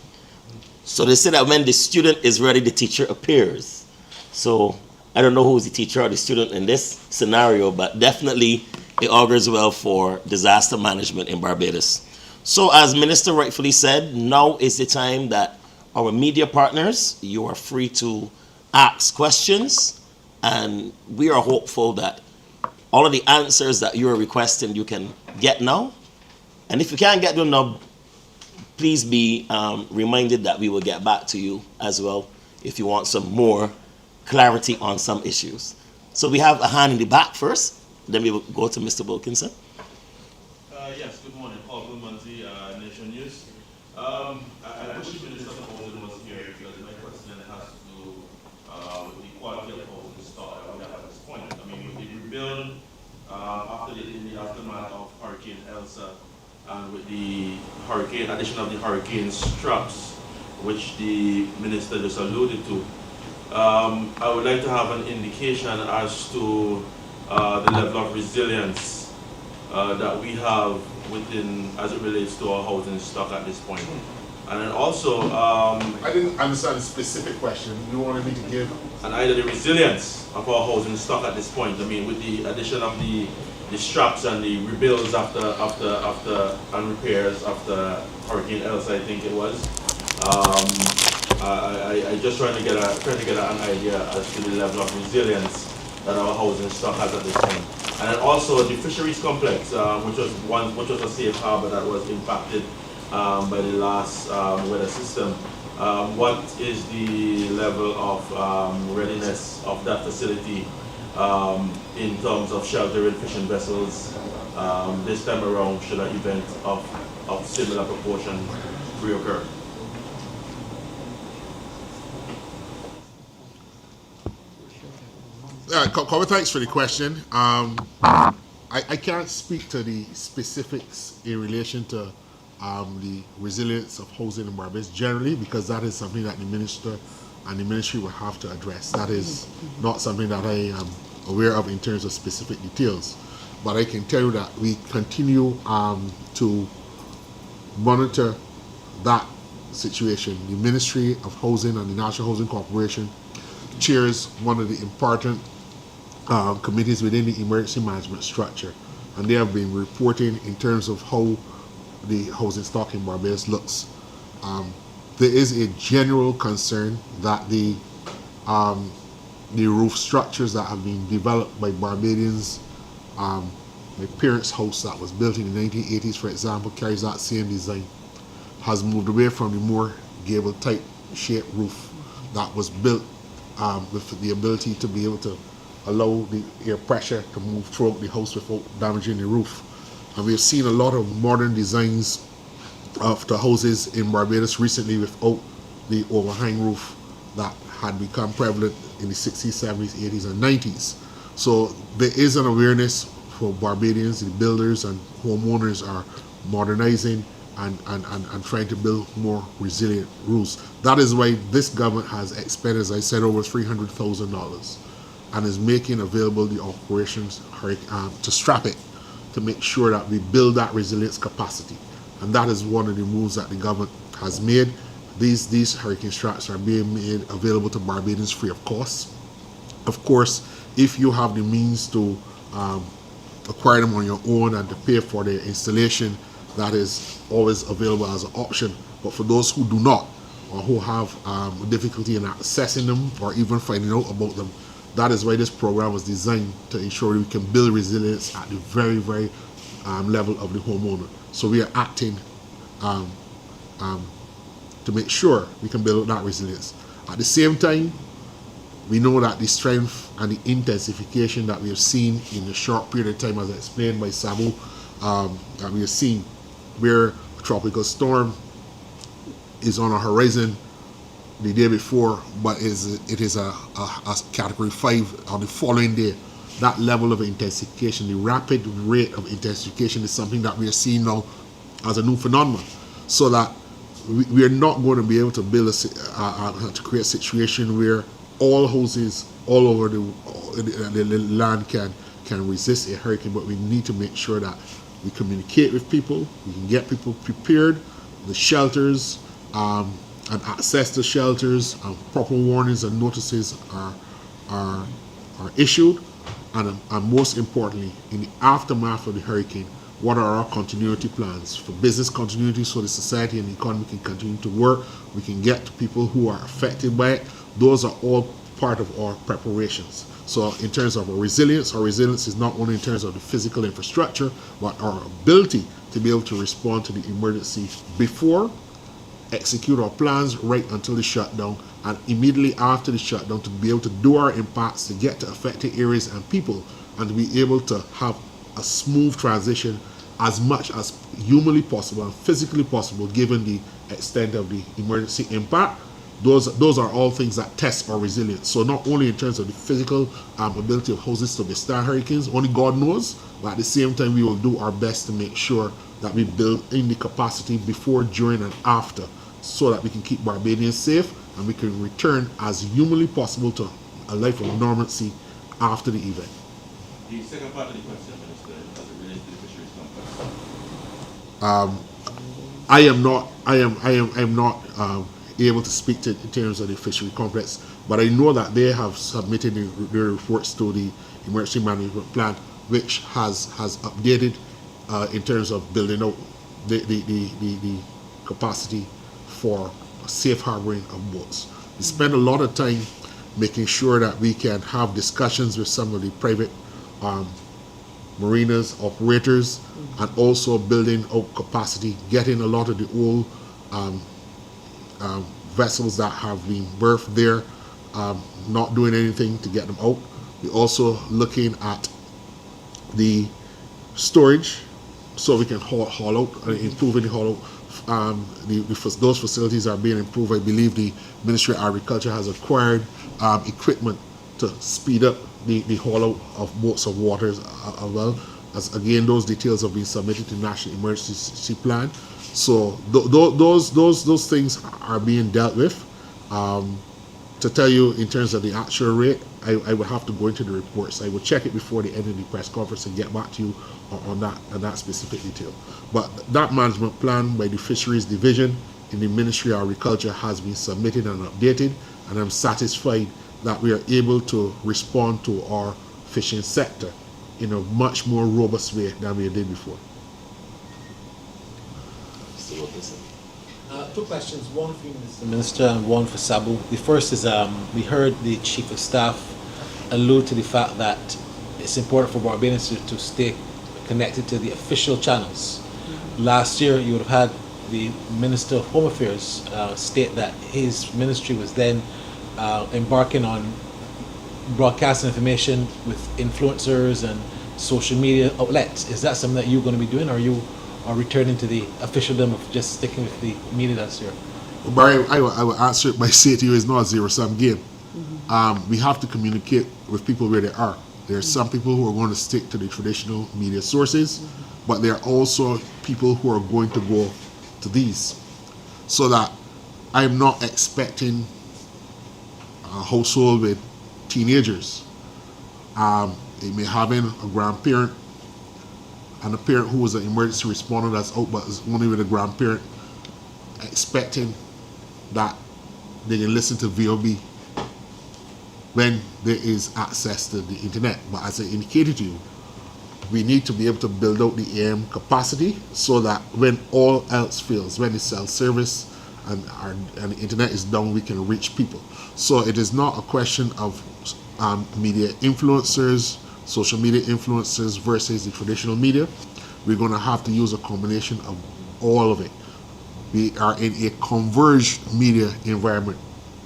So they say that when the student is ready, the teacher appears. So I don't know who's the teacher or the student in this scenario, but definitely it augurs well for disaster management in Barbados. So as Minister rightfully said, now is the time that our media partners, you are free to ask questions, and we are hopeful that all of the answers that you are requesting you can get now. And if you can't get them now, please be reminded that we will get back to you as well if you want some more clarity on some issues. So we have a hand in the back first, then we will go to Mr. Wilkinson. Yes, good morning. Paul Gulmanzi, Nation News. I wish the Minister of Housing was here because my question has to do with the quality of housing stock that we have at this point. I mean, with the rebuild in the aftermath of Hurricane Elsa and with the addition of the hurricane straps, which the Minister just alluded to, I would like to have an indication as to the level of resilience that we have within, as it relates to our housing stock at this point. And then also, I didn't understand the specific question. You wanted me to give? and either the resilience of our housing stock at this point. I mean, with the addition of the straps and the rebuilds after and repairs after Hurricane Elsa, I think it was. I just trying to get an idea as to the level of resilience that our housing stock has at this point. And then also the fisheries complex, which was a safe harbor that was impacted by the last weather system. What is the level of readiness of that facility in terms of sheltering fishing vessels this time around should an event of similar proportion reoccur? Cover, thanks for the question. I can't speak to the specifics in relation to the resilience of housing in Barbados generally, because that is something that the Minister and the Ministry will have to address. That is not something that I am aware of in terms of specific details. But I can tell you that we continue to monitor that situation. The Ministry of Housing and the National Housing Corporation chairs one of the important committees within the emergency management structure, and they have been reporting in terms of how the housing stock in Barbados looks. There is a general concern that the roof structures that have been developed by Barbadians, my parents' house that was built in the 1980s, for example, carries that same design, has moved away from the more gable type shaped roof that was built with the ability to be able to allow the air pressure to move throughout the house without damaging the roof. And we've seen a lot of modern designs of the houses in Barbados recently without the overhang roof that had become prevalent in the 60s, 70s, 80s, and 90s. So there is an awareness for Barbadians, the builders and homeowners are modernizing and trying to build more resilient roofs. That is why this government has expended, as I said, over $300,000 and is making available the operations to strap it, to make sure that we build that resilience capacity. And that is one of the moves that the government has made. These hurricane straps are being made available to Barbadians free of cost. Of course, if you have the means to acquire them on your own and to pay for their installation, that is always available as an option. But for those who do not, or who have difficulty in accessing them or even finding out about them. That is why this program was designed, to ensure we can build resilience at the very, very level of the homeowner. So we are acting to make sure we can build that resilience. At the same time, we know that the strength and the intensification that we have seen in a short period of time, as explained by Sabu, that we have seen where a tropical storm is on a horizon the day before, but it is a category 5 on the following day. That level of intensification, the rapid rate of intensification, is something that we are seeing now as a new phenomenon. So that we are not going to be able to build to create a situation where all houses all over the land can resist a hurricane, but we need to make sure that we communicate with people, we can get people prepared, the shelters, and access to shelters, proper warnings and notices are issued, and most importantly, in the aftermath of the hurricane, what are our continuity plans for business continuity, so the society and the economy can continue to work, we can get to people who are affected by it. Those are all part of our preparations. So in terms of our resilience is not only in terms of the physical infrastructure, but our ability to be able to respond to the emergency before, execute our plans right until the shutdown, and immediately after the shutdown to be able to do our impacts, to get to affected areas and people, and to be able to have a smooth transition as much as humanly possible and physically possible given the extent of the emergency impact. Those are all things that test our resilience. So not only in terms of the physical ability of houses to withstand hurricanes, only God knows, but at the same time we will do our best to make sure that we build in the capacity before, during, and after, so that we can keep Barbadians safe and we can return as humanly possible to a life of normalcy after the event. The second part of the question, Minister, as it relates to the fisheries complex. I am not able to speak to in terms of the fishery complex, but I know that they have submitted their reports to the emergency management plan, which has updated in terms of building out the capacity for safe harboring of boats. We spend a lot of time making sure that we can have discussions with some of the private marinas operators, and also building out capacity, getting a lot of the old vessels that have been berthed there, not doing anything to get them out. We're also looking at the storage, so we can haul out, improving the haul out. Those facilities are being improved. I believe the Ministry of Agriculture has acquired equipment to speed up the haul out of boats of waters as well. As again, those details have been submitted to the National Emergency Plan. So those things are being dealt with. To tell you in terms of the actual rate, I would have to go into the reports. I will check it before the end of the press conference and get back to you on that specific detail. But that management plan by the Fisheries Division in the Ministry of Agriculture has been submitted and updated, and I'm satisfied that we are able to respond to our fishing sector in a much more robust way than we did before. Two questions, one for you, Mr. Minister, and one for Sabu. The first is, we heard the Chief of Staff allude to the fact that it's important for Barbadians to stay connected to the official channels. Last year, you would have had the Minister of Home Affairs state that his ministry was then embarking on broadcasting information with influencers and social media outlets. Is that something that you're going to be doing, or you are returning to the officialdom of just sticking with the media last year? Barry, I will answer it by saying to you, it's not a zero-sum game. We have to communicate with people where they are. There are some people who are going to stick to the traditional media sources, but there are also people who are going to go to these. So that I'm not expecting a household with teenagers. They may have a grandparent and a parent who is an emergency responder that's out but is only with a grandparent, expecting that they can listen to VOB when there is access to the internet. But as I indicated to you, we need to be able to build out the AM capacity so that when all else fails, when the cell service and the internet is down, we can reach people. So it is not a question of media influencers, social media influencers versus the traditional media. We're going to have to use a combination of all of it. We are in a converged media environment.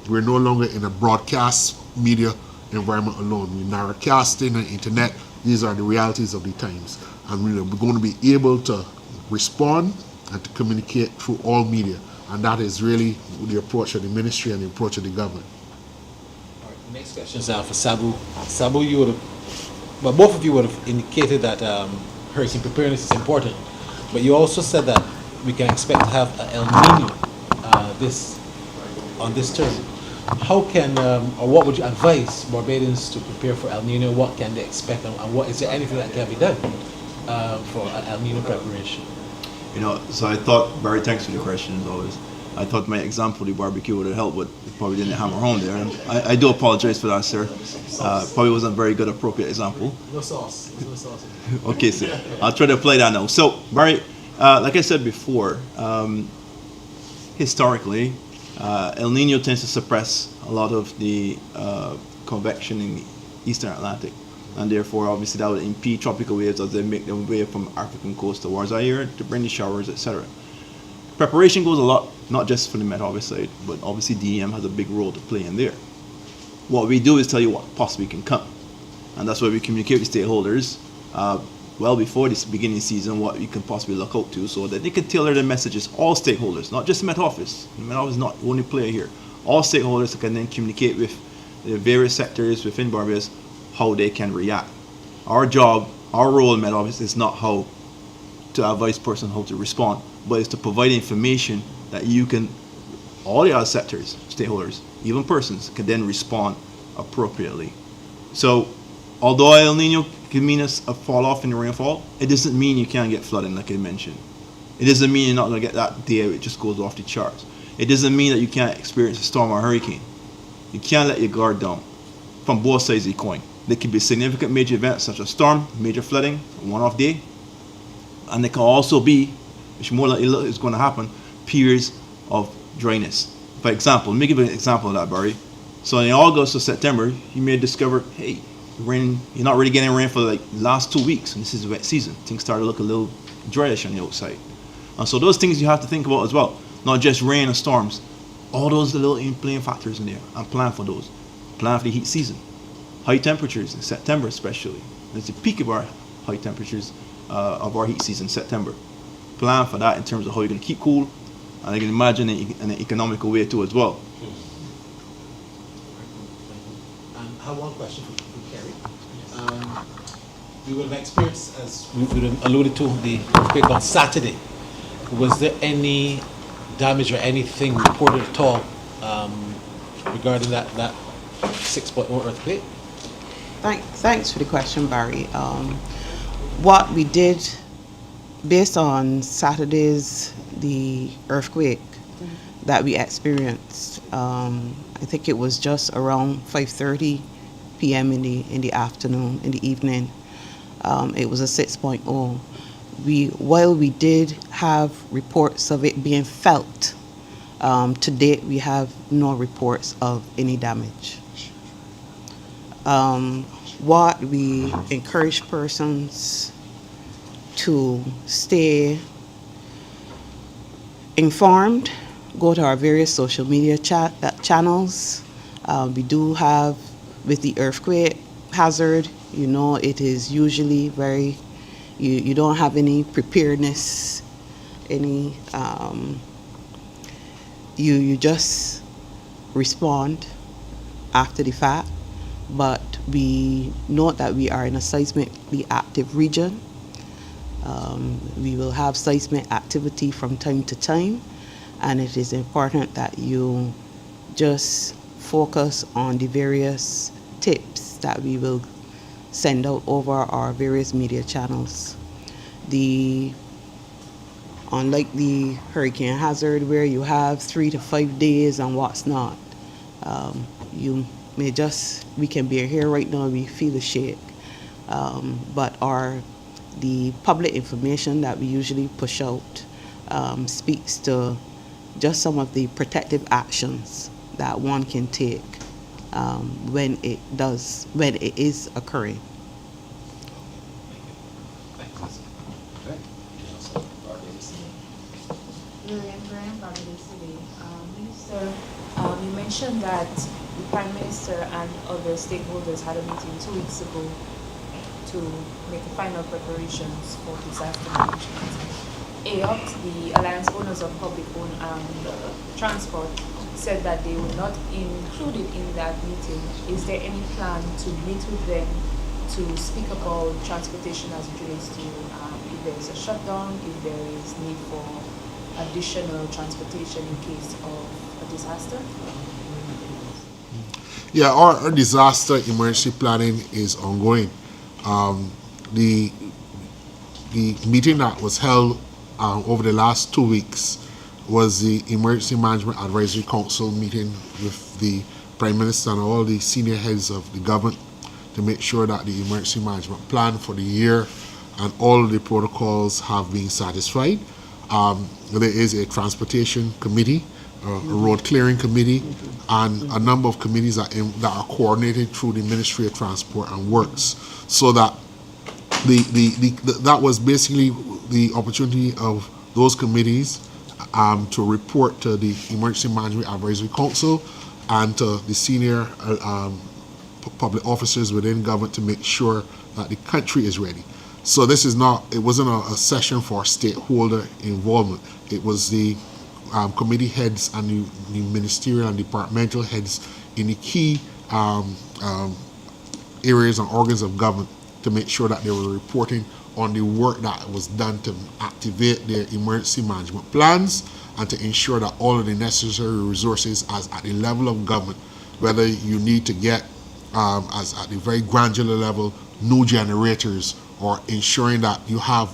We're no longer in a broadcast media environment alone. We're narrowcasting and internet. These are the realities of the times. And we're going to be able to respond and to communicate through all media. And that is really the approach of the ministry and the approach of the government. All right, the next question is for Sabu. Sabu, you would have, well, both of you would have indicated that hurricane preparedness is important, but you also said that we can expect to have an El Nino on this term. How can, or what would you advise Barbadians to prepare for El Nino? What can they expect, and what is there anything that can be done for an El Nino preparation? You know, so I thought, Barry, thanks for the question as always. I thought my example, the barbecue, would have helped, but it probably didn't hammer home there. And I do apologize for that, sir. Probably wasn't a very good, appropriate example. No sauce. No sauce. Okay, sir. I'll try to apply that now. So, Barry, like I said before, historically, El Nino tends to suppress a lot of the convection in the Eastern Atlantic. And therefore, obviously, that would impede tropical waves as they make their way from African coast towards our area to bring the showers, etc. Preparation goes a lot, not just for the Met Office side, but obviously DEM has a big role to play in there. What we do is tell you what possibly can come. And that's why we communicate with stakeholders well before this beginning season what we can possibly look out to so that they can tailor their messages, all stakeholders, not just the Met Office. The Met Office is not the only player here. All stakeholders can then communicate with the various sectors within Barbados how they can react. Our job, our role in Met Office is not how to advise person how to respond, but it's to provide information that you can, all the other sectors, stakeholders, even persons, can then respond appropriately. So, although El Nino can mean a fall off in the rainfall, it doesn't mean you can't get flooding like I mentioned. It doesn't mean you're not going to get that day where it just goes off the charts. It doesn't mean that you can't experience a storm or a hurricane. You can't let your guard down from both sides of the coin. There can be significant major events such as storm, major flooding, one-off day, and there can also be, which more likely is going to happen, periods of dryness. For example, let me give you an example of that, Barry. So in August or September, you may discover, hey, rain, you're not really getting rain for like the last 2 weeks, and this is wet season. Things start to look a little dryish on the outside. And so those things you have to think about as well, not just rain and storms. All those little in-playing factors in there, and plan for those. Plan for the heat season. High temperatures in September especially. It's the peak of our high temperatures of our heat season, September. Plan for that in terms of how you're going to keep cool, and I can imagine in an economical way too as well. And I have one question for Kerry. We would have experienced, as we would have alluded to, the earthquake on Saturday. Was there any damage or anything reported at all regarding that 6.0 earthquake? Thanks for the question, Barry. What we did, based on Saturday's the earthquake that we experienced, I think it was just around 5:30 p.m. in the afternoon, in the evening. It was a 6.0. While we did have reports of it being felt, to date we have no reports of any damage. What we encourage persons to stay informed, go to our various social media channels. We do have, with the earthquake hazard, you know, it is usually very, you don't have any preparedness, any, you just respond after the fact. But we note that we are in a seismically active region. We will have seismic activity from time to time, and it is important that you just focus on the various tips that we will send out over our various media channels. Unlike the hurricane hazard where you have 3 to 5 days and what's not, we can be here right now, we feel the shake. But the public information that we usually push out speaks to just some of the protective actions that one can take when it is occurring. Lillian Graham, Barbados City. Minister, you mentioned that the Prime Minister and other stakeholders had a meeting 2 weeks ago to make the final preparations for disaster management. AOPT, the Alliance Owners of Public-Owned Transport, said that they were not included in that meeting. Is there any plan to meet with them to speak about transportation as it relates to if there is a shutdown, if there is need for additional transportation in case of a disaster? Yeah, our disaster emergency planning is ongoing. The meeting that was held over the last 2 weeks was the Emergency Management Advisory Council meeting with the Prime Minister and all the senior heads of the government to make sure that the emergency management plan for the year and all of the protocols have been satisfied. There is a transportation committee, a road clearing committee, and a number of committees that are coordinated through the Ministry of Transport and Works, so that that was basically the opportunity of those committees to report to the Emergency Management Advisory Council and to the senior public officers within government to make sure that the country is ready. So this is not, it wasn't a session for stakeholder involvement. It was the committee heads and the ministerial and departmental heads in the key areas and organs of government to make sure that they were reporting on the work that was done to activate their emergency management plans and to ensure that all of the necessary resources as at the level of government, whether you need to get as at the very granular level new generators, or ensuring that you have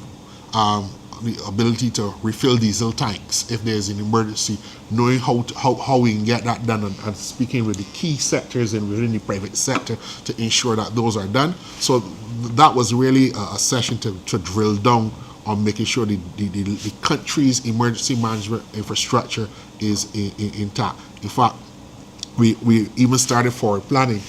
the ability to refill diesel tanks if there's an emergency, knowing how we can get that done, and speaking with the key sectors and within the private sector to ensure that those are done. So that was really a session to drill down on making sure the country's emergency management infrastructure is intact. In fact, we even started forward planning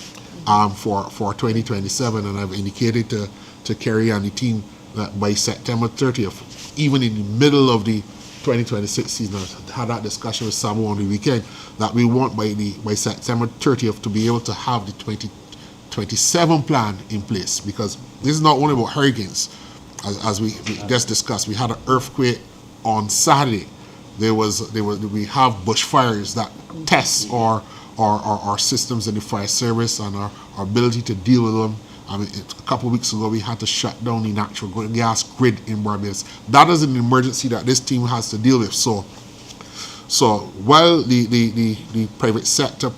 for 2027, and I've indicated to Kerry and the team that by September 30th, even in the middle of the 2026 season, I had that discussion with Sabo on the weekend, that we want by September 30th to be able to have the 2027 plan in place, because this is not only about hurricanes. As we just discussed, we had an earthquake on Saturday. We have bushfires that test our systems in the fire service and our ability to deal with them. I mean, a couple of weeks ago, we had to shut down the natural gas grid in Barbados. That is an emergency that this team has to deal with. So while the private sector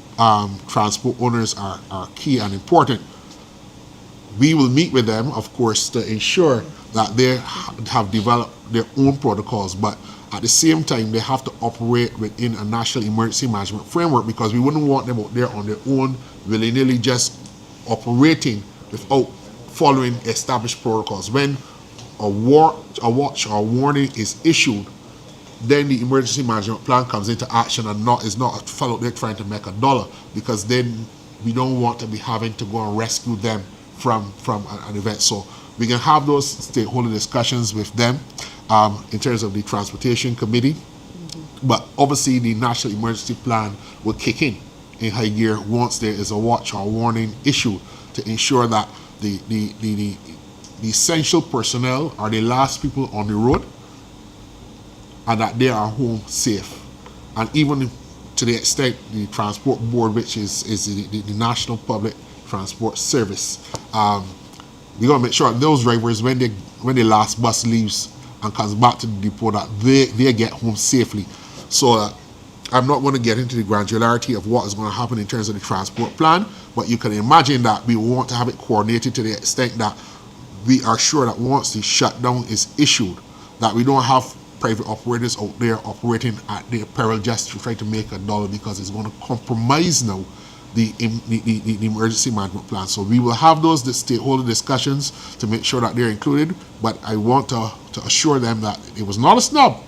transport owners are key and important, we will meet with them, of course, to ensure that they have developed their own protocols, but at the same time, they have to operate within a national emergency management framework, because we wouldn't want them out there on their own, willy-nilly just operating without following established protocols. When a watch or warning is issued, then the emergency management plan comes into action and is not a fellow there trying to make a dollar, because then we don't want to be having to go and rescue them from an event. So we can have those stakeholder discussions with them in terms of the transportation committee, but obviously the national emergency plan will kick in high gear once there is a watch or warning issue, to ensure that the essential personnel are the last people on the road and that they are home safe. And even to the extent the transport board, which is the National Public Transport Service, we got to make sure that those drivers, when the last bus leaves and comes back to the depot, that they get home safely. So I'm not going to get into the granularity of what is going to happen in terms of the transport plan, but you can imagine that we want to have it coordinated to the extent that we are sure that once the shutdown is issued, that we don't have private operators out there operating at their peril just to try to make a dollar, because it's going to compromise now the emergency management plan. So we will have those stakeholder discussions to make sure that they're included, but I want to assure them that it was not a snub.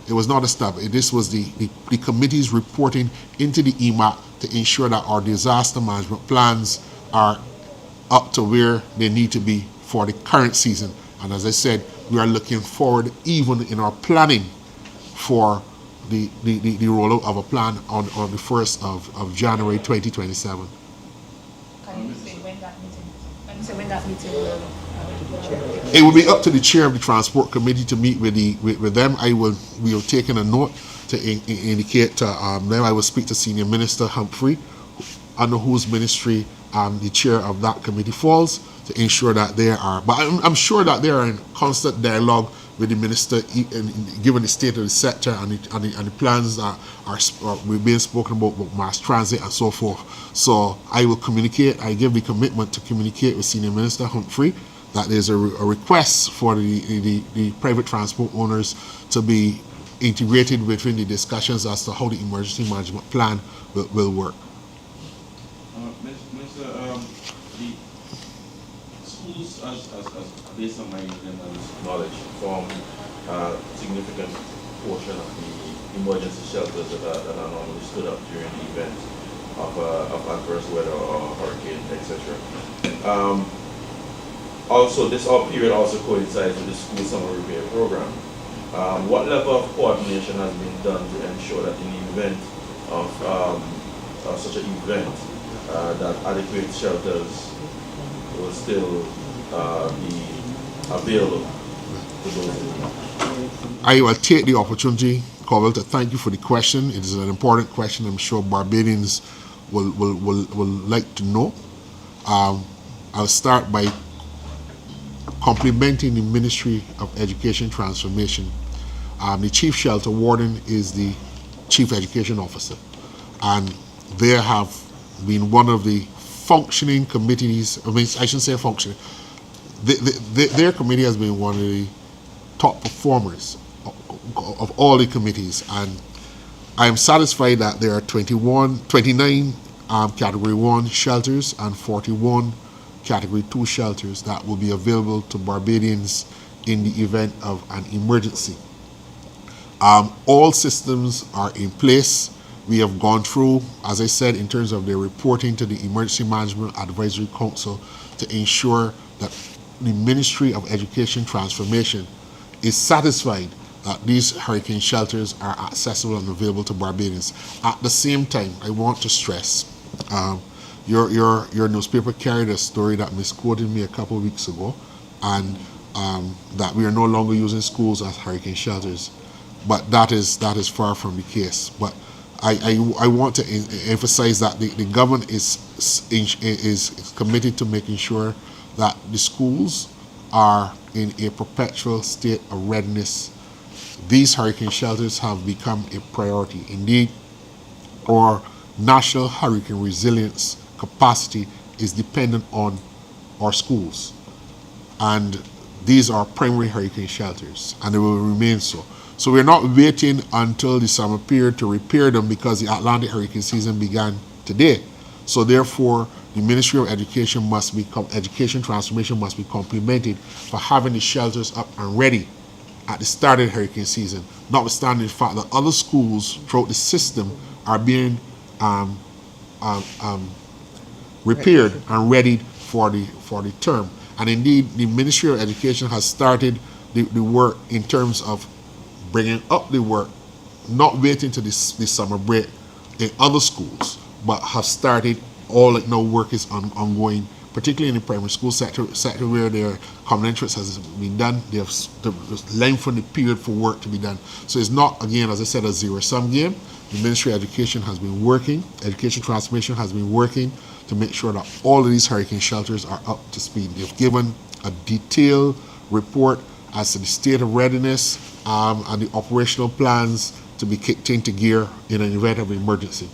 It was not a staff. This was the committees reporting into the EMAC to ensure that our disaster management plans are up to where they need to be for the current season. And as I said, we are looking forward, even in our planning, for the rollout of a plan on the 1st of January 2027. Can you say when that meeting? Can you say when that meeting will? It will be up to the chair of the transport committee to meet with them. We will take in a note to indicate to them. I will speak to Senior Minister Humphrey, under whose ministry the chair of that committee falls, to ensure that they are. But I'm sure that they are in constant dialogue with the minister, given the state of the sector and the plans that are being spoken about mass transit and so forth. So I will communicate. I give the commitment to communicate with Senior Minister Humphrey that there's a request for the private transport owners to be integrated within the discussions as to how the emergency management plan will work. Minister, the schools, as based on my knowledge, form a significant portion of the emergency shelters that are normally stood up during the event of adverse weather or hurricane, etc. Also, this period also coincides with the school summer repair program. What level of coordination has been done to ensure that in the event of such an event, that adequate shelters will still be available to those in need? I will take the opportunity, Cobble, to thank you for the question. It is an important question. I'm sure Barbadians will like to know. I'll start by complimenting the Ministry of Education Transformation. The Chief Shelter Warden is the Chief Education Officer, and they have been one of the functioning committees. I mean, I shouldn't say functioning. Their committee has been one of the top performers of all the committees, and I am satisfied that there are 29 Category 1 shelters and 41 Category 2 shelters that will be available to Barbadians in the event of an emergency. All systems are in place. We have gone through, as I said, in terms of their reporting to the Emergency Management Advisory Council to ensure that the Ministry of Education Transformation is satisfied that these hurricane shelters are accessible and available to Barbadians. At the same time, I want to stress, your newspaper carried a story that misquoted me a couple of weeks ago, and that we are no longer using schools as hurricane shelters. But that is far from the case. But I want to emphasize that the government is committed to making sure that the schools are in a perpetual state of readiness. These hurricane shelters have become a priority. Indeed, our national hurricane resilience capacity is dependent on our schools. And these are primary hurricane shelters, and they will remain so. So we're not waiting until the summer period to repair them because the Atlantic hurricane season began today. So therefore, the Ministry of Education Education Transformation must be complimented for having the shelters up and ready at the start of the hurricane season, notwithstanding the fact that other schools throughout the system are being repaired and readied for the term. And indeed, the Ministry of Education has started the work in terms of bringing up the work, not waiting to this summer break in other schools, but have started. All now work is ongoing, particularly in the primary school sector where their common interest has been done. They have lengthened the period for work to be done. So it's not, again, as I said, a zero-sum game. The Ministry of Education has been working, Education Transformation has been working to make sure that all of these hurricane shelters are up to speed. They've given a detailed report as to the state of readiness and the operational plans to be kicked into gear in an event of emergency.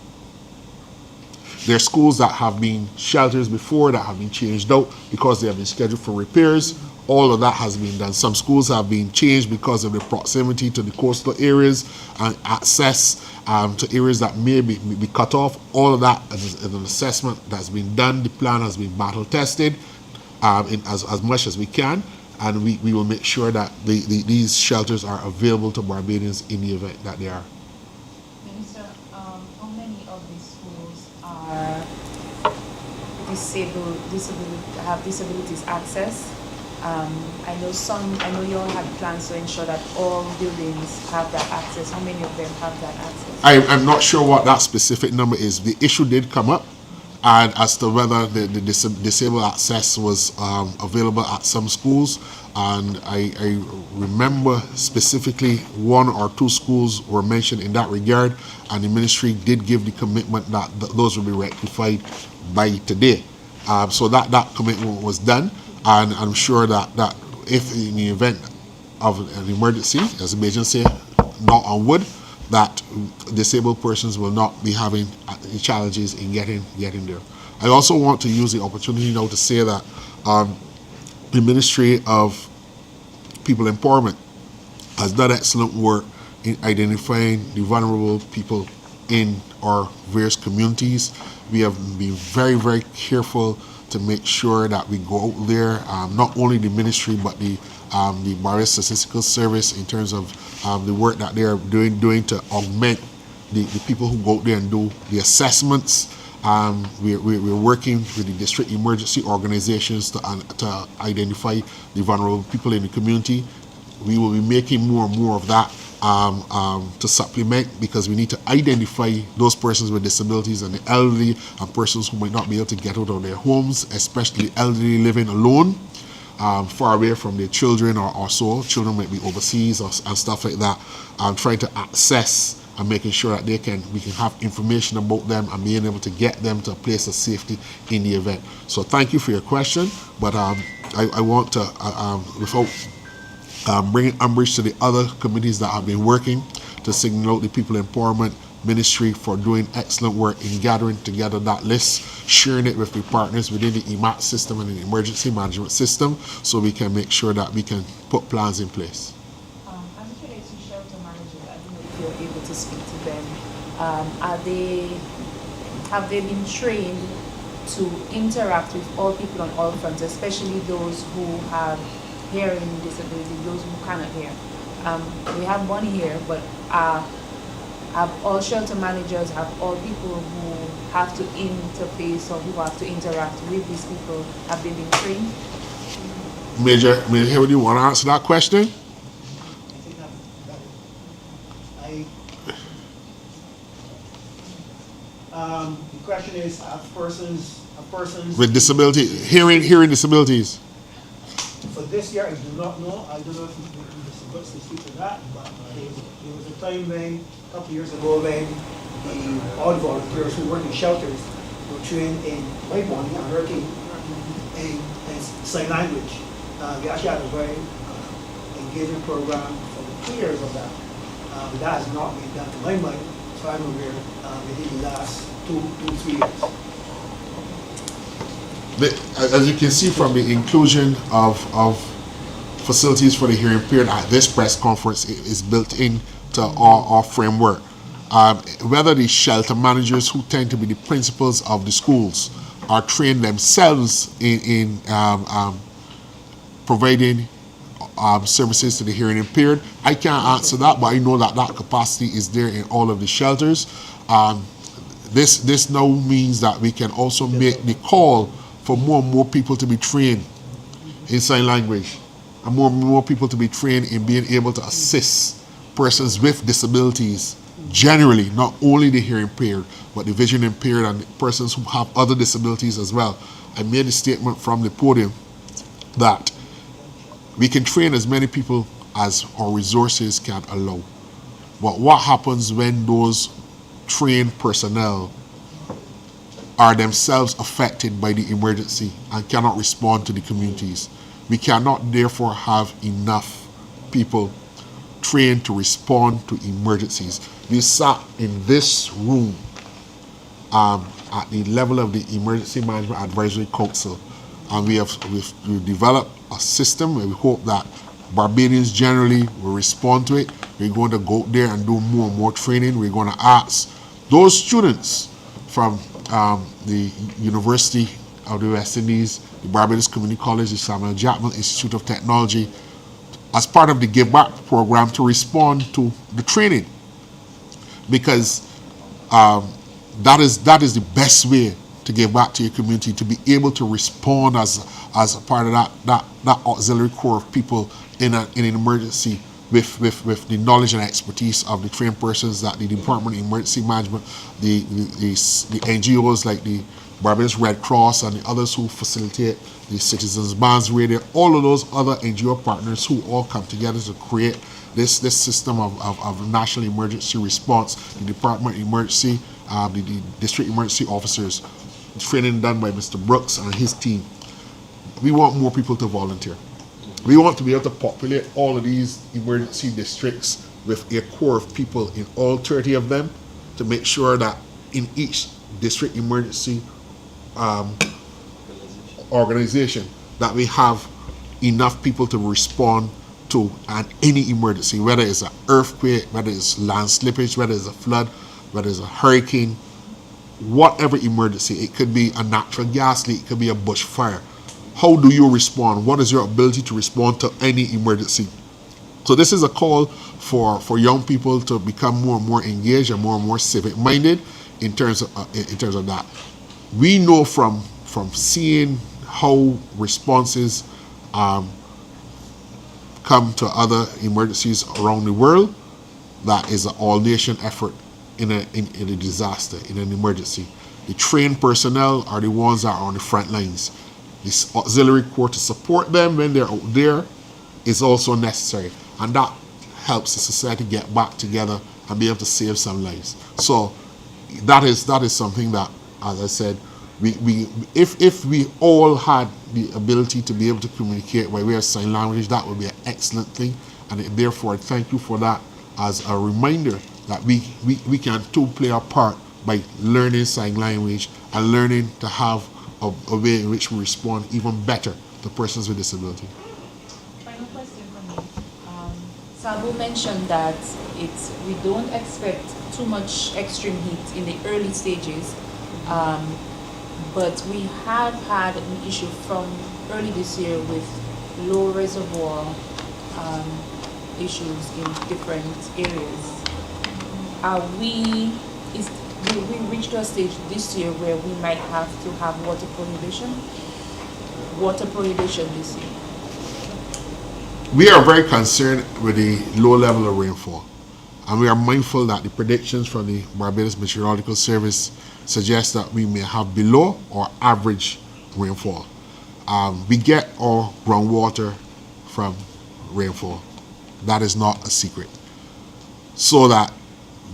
There are schools that have been shelters before that have been changed out because they have been scheduled for repairs. All of that has been done. Some schools have been changed because of the proximity to the coastal areas and access to areas that may be cut off. All of that is an assessment that's been done. The plan has been battle tested as much as we can. and we will make sure that these shelters are available to Barbadians in the event that they are. Minister, how many of these schools are have disabilities access? I know you all have plans to ensure that all buildings have that access. How many of them have that access? I'm not sure what that specific number is. The issue did come up, and as to whether the disabled access was available at some schools, and I remember specifically 1 or 2 schools were mentioned in that regard, and the ministry did give the commitment that those will be rectified by today. So that commitment was done, and I'm sure that if in the event of an emergency, as the agency, knock on wood, that disabled persons will not be having challenges in getting there. I also want to use the opportunity now to say that the Ministry of People Empowerment has done excellent work in identifying the vulnerable people in our various communities. We have been very, very careful to make sure that we go out there, not only the ministry, but the Barbados Statistical Service, in terms of the work that they are doing to augment the people who go out there and do the assessments. We're working with the district emergency organizations to identify the vulnerable people in the community. We will be making more and more of that to supplement, because we need to identify those persons with disabilities and the elderly and persons who might not be able to get out of their homes, especially elderly living alone, far away from their children or so. Children might be overseas and stuff like that. Trying to access and making sure that we can have information about them and being able to get them to a place of safety in the event. So thank you for your question, but I want to, without bringing umbrage to the other committees that have been working, to signal out the People Empowerment Ministry for doing excellent work in gathering together that list, sharing it with the partners within the EMAT system and the emergency management system, so we can make sure that we can put plans in place. As it relates to shelter managers, I don't know if you're able to speak to them. Have they been trained to interact with all people on all fronts, especially those who have hearing disability, those who cannot hear? We have one here, but have all shelter managers, have all people who have to interface or who have to interact with these people, have they been trained? Major, do you want to answer that question? The question is, persons with disability, hearing disabilities. For this year, I do not know. I don't know if you're supposed to speak to that, but there was a time when, a couple of years ago, when all the volunteers who work in shelters were trained in white morning and working in sign language. We actually had a very engaging program for the 2 years of that. But that has not been done to my mind, so I'm aware within the last 2-3 years. As you can see from the inclusion of facilities for the hearing impaired at this press conference, it is built into our framework. Whether the shelter managers, who tend to be the principals of the schools, are trained themselves in providing services to the hearing impaired, I can't answer that, but I know that capacity is there in all of the shelters. This now means that we can also make the call for more and more people to be trained in sign language, and more people to be trained in being able to assist persons with disabilities generally, not only the hearing impaired, but the vision impaired and persons who have other disabilities as well. I made a statement from the podium that we can train as many people as our resources can allow. But what happens when those trained personnel are themselves affected by the emergency and cannot respond to the communities? We cannot therefore have enough people trained to respond to emergencies. We sat in this room at the level of the Emergency Management Advisory Council, and we've developed a system where we hope that Barbadians generally will respond to it. We're going to go out there and do more and more training. We're going to ask those students from the University of the West Indies the Barbados Community College, the Samuel Jackman Institute of Technology, as part of the Give Back program to respond to the training, because that is the best way to give back to your community, to be able to respond as a part of that auxiliary corps of people in an emergency with the knowledge and expertise of the trained persons that the Department of Emergency Management, the NGOs like the Barbados Red Cross and the others who facilitate the Citizens Bonds Radio, all of those other NGO partners who all come together to create this system of national emergency response. The Department of Emergency, the District Emergency Officers, training done by Mr. Brooks and his team. We want more people to volunteer. We want to be able to populate all of these emergency districts with a core of people in all 30 of them, to make sure that in each district emergency organization that we have enough people to respond to any emergency, whether it's an earthquake, whether it's land slippage, whether it's a flood, whether it's a hurricane, whatever emergency. It could be a natural gas leak, it could be a bushfire. How do you respond? What is your ability to respond to any emergency? So this is a call for young people to become more and more engaged and more civic-minded in terms of that. We know from seeing how responses come to other emergencies around the world, that is an all-nation effort in a disaster, in an emergency. The trained personnel are the ones that are on the front lines. This auxiliary corps to support them when they're out there is also necessary, and that helps the society get back together and be able to save some lives. So that is something that, as I said, if we all had the ability to be able to communicate by way of sign language, that would be an excellent thing. And therefore, thank you for that as a reminder that we can too play a part by learning sign language and learning to have a way in which we respond even better to persons with disability. Final question from me. Sabu mentioned that we don't expect too much extreme heat in the early stages, but we have had an issue from early this year with low reservoir issues in different areas. Will we reach to a stage this year where we might have to have water prohibition this year? We are very concerned with the low level of rainfall, and we are mindful that the predictions from the Barbados Meteorological Service suggest that we may have below or average rainfall. We get our groundwater from rainfall. That is not a secret. So that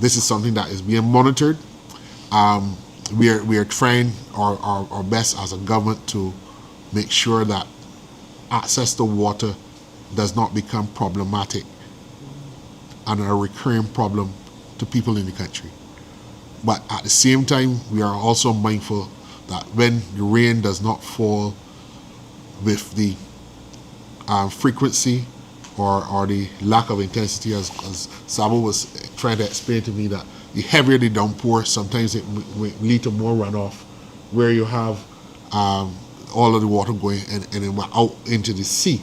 this is something that is being monitored. We are trying our best as a government to make sure that access to water does not become problematic and a recurring problem to people in the country. But at the same time, we are also mindful that when the rain does not fall with the frequency or the lack of intensity, as Sabo was trying to explain to me, that the heavier the downpour, sometimes it will lead to more runoff, where you have all of the water going and out into the sea.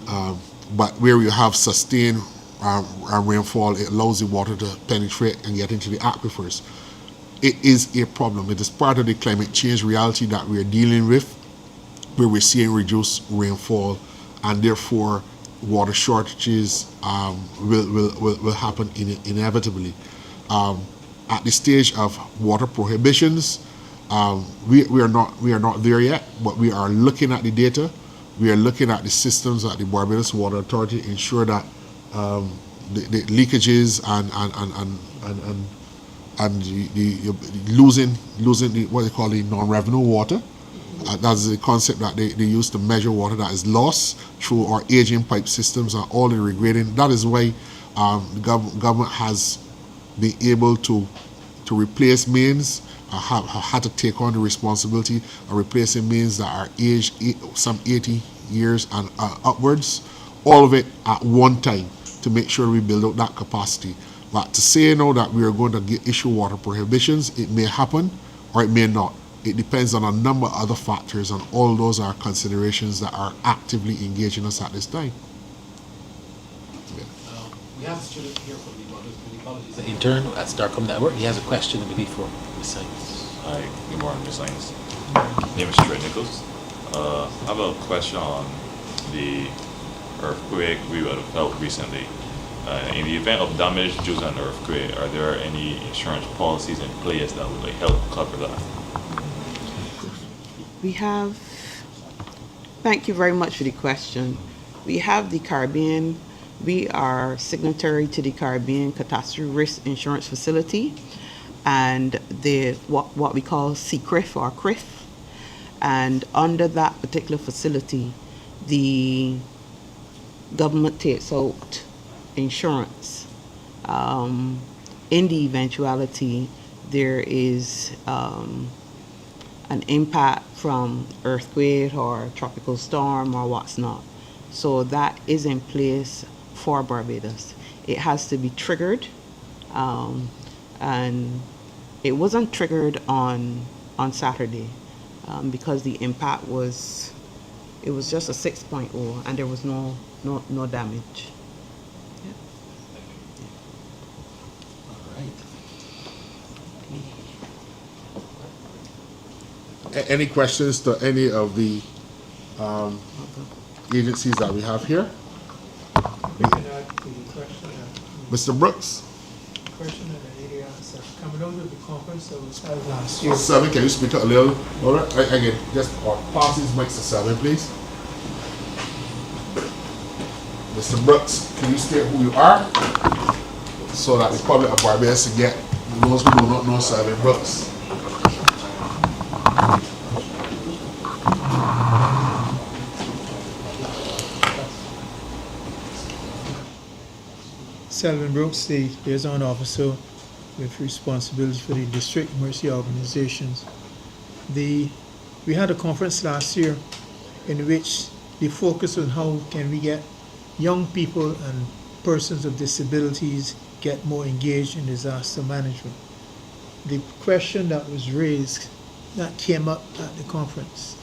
But where you have sustained rainfall, it allows the water to penetrate and get into the aquifers. It is a problem. It is part of the climate change reality that we are dealing with, where we're seeing reduced rainfall, and therefore water shortages will happen inevitably. At the stage of water prohibitions, we are not there yet, but we are looking at the data. We are looking at the systems at the Barbados Water Authority to ensure that the leakages and the losing what they call the non-revenue water. That's the concept that they use to measure water that is lost through our aging pipe systems and all the regrading. That is why the government has been able to replace mains, have had to take on the responsibility of replacing mains that are aged some 80 years and upwards, all of it at one time, to make sure we build out that capacity. But to say now that we are going to issue water prohibitions, it may happen or it may not. it depends on a number of other factors, and all those are considerations that are actively engaging us at this time. We have a student here from the Northern Community College. He's an intern at Starcom Network. He has a question, I believe, for Ms. Sines. Hi, good morning, Ms. Sines. My name is Trey Nichols. I have a question on the earthquake we would have felt recently. In the event of damage due to an earthquake, are there any insurance policies in place that would help cover that? We have, thank you very much for the question. We have the Caribbean, we are signatory to the Caribbean Catastrophe Risk Insurance Facility and the what we call CCRIF or CRIF. And under that particular facility, the government takes out insurance in the eventuality there is an impact from earthquake or tropical storm or what's not. So that is in place for Barbados. It has to be triggered, and it wasn't triggered on Saturday because the impact was, it was just a 6.0 and there was no damage. Any questions to any of the agencies that we have here? Mr. Brooks? Question that the lady asked, coming out of the conference that was held last year. Seven, can you speak a little? All right, again, just pass these mics to Seven, please. Mr. Brooks, can you state who you are so that the public of Barbados can get those who do not know Seven Brooks? Selvin Brooks, the liaison officer with responsibility for the district emergency organizations. We had a conference last year in which the focus on how can we get young people and persons with disabilities get more engaged in disaster management. The question that was raised that came up at the conference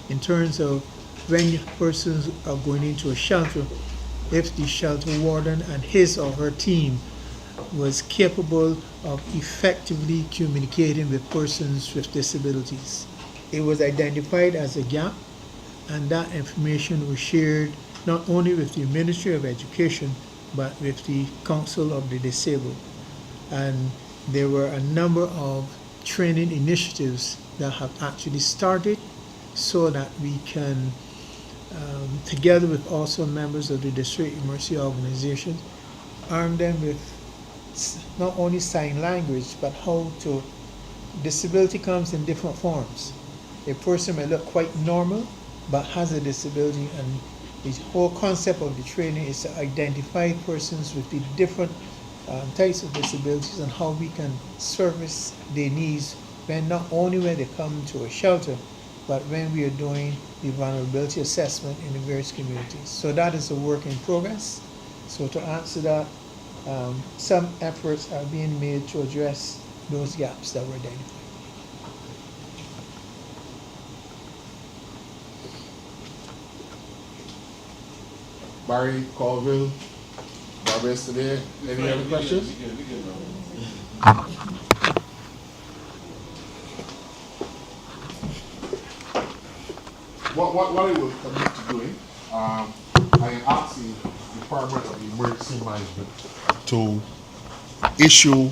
in terms of when persons are going into a shelter, if the shelter warden and his or her team was capable of effectively communicating with persons with disabilities. It was identified as a gap, and that information was shared not only with the Ministry of Education, but with the Council of the Disabled. And there were a number of training initiatives that have actually started so that we can together with also members of the district emergency organization, arm them with not only sign language, but how to, disability comes in different forms. A person may look quite normal, but has a disability, and the whole concept of the training is to identify persons with the different types of disabilities and how we can service their needs when not only when they come to a shelter, but when we are doing the vulnerability assessment in the various communities. So that is a work in progress. So to answer that, some efforts are being made to address those gaps that were identified. Barry, Colville, Barbados Today, any other questions? What I will commit to doing, I am asking the Department of Emergency Management to issue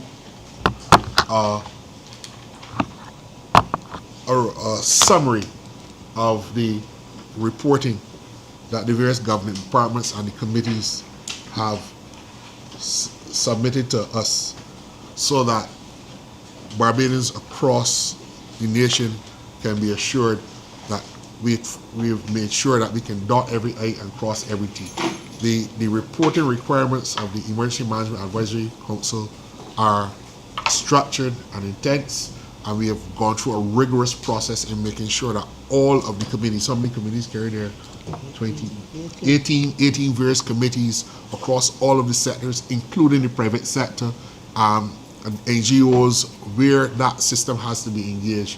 a summary of the reporting that the various government departments and the committees have submitted to us, so that Barbadians across the nation can be assured that we've made sure that we can dot every I and cross every T. The reporting requirements of the Emergency Management Advisory Council are structured and intense, and we have gone through a rigorous process in making sure that all of the committees, so many committees carry their 18 various committees across all of the sectors, including the private sector, and NGOs, where that system has to be engaged.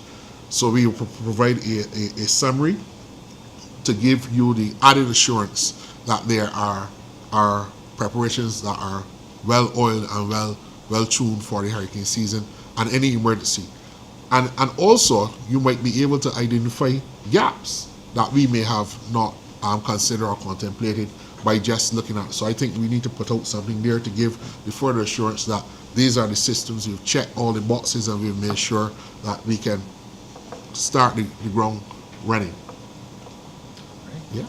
So we will provide a summary to give you the added assurance that there are preparations that are well oiled and well tuned for the hurricane season and any emergency. And also you might be able to identify gaps that we may have not considered or contemplated by just looking at it. So I think we need to put out something there to give the further assurance that these are the systems, we've checked all the boxes and we've made sure that we can start the ground running. Yeah.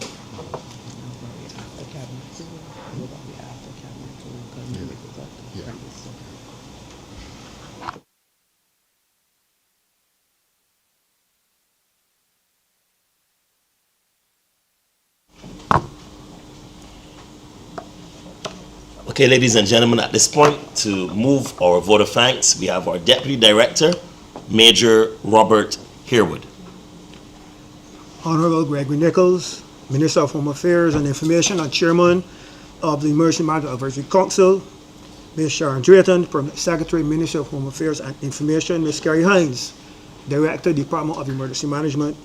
Okay, ladies and gentlemen, at this point, to move our vote of thanks, we have our Deputy Director, Major Robert Herwood. Honorable Gregory Nichols, Minister of Home Affairs and Information and Chairman of the Emergency Management Advisory Council, Ms. Sharon Drayton, Permanent Secretary, Minister of Home Affairs and Information, Ms. Carrie Hines, Director, Department of Emergency Management,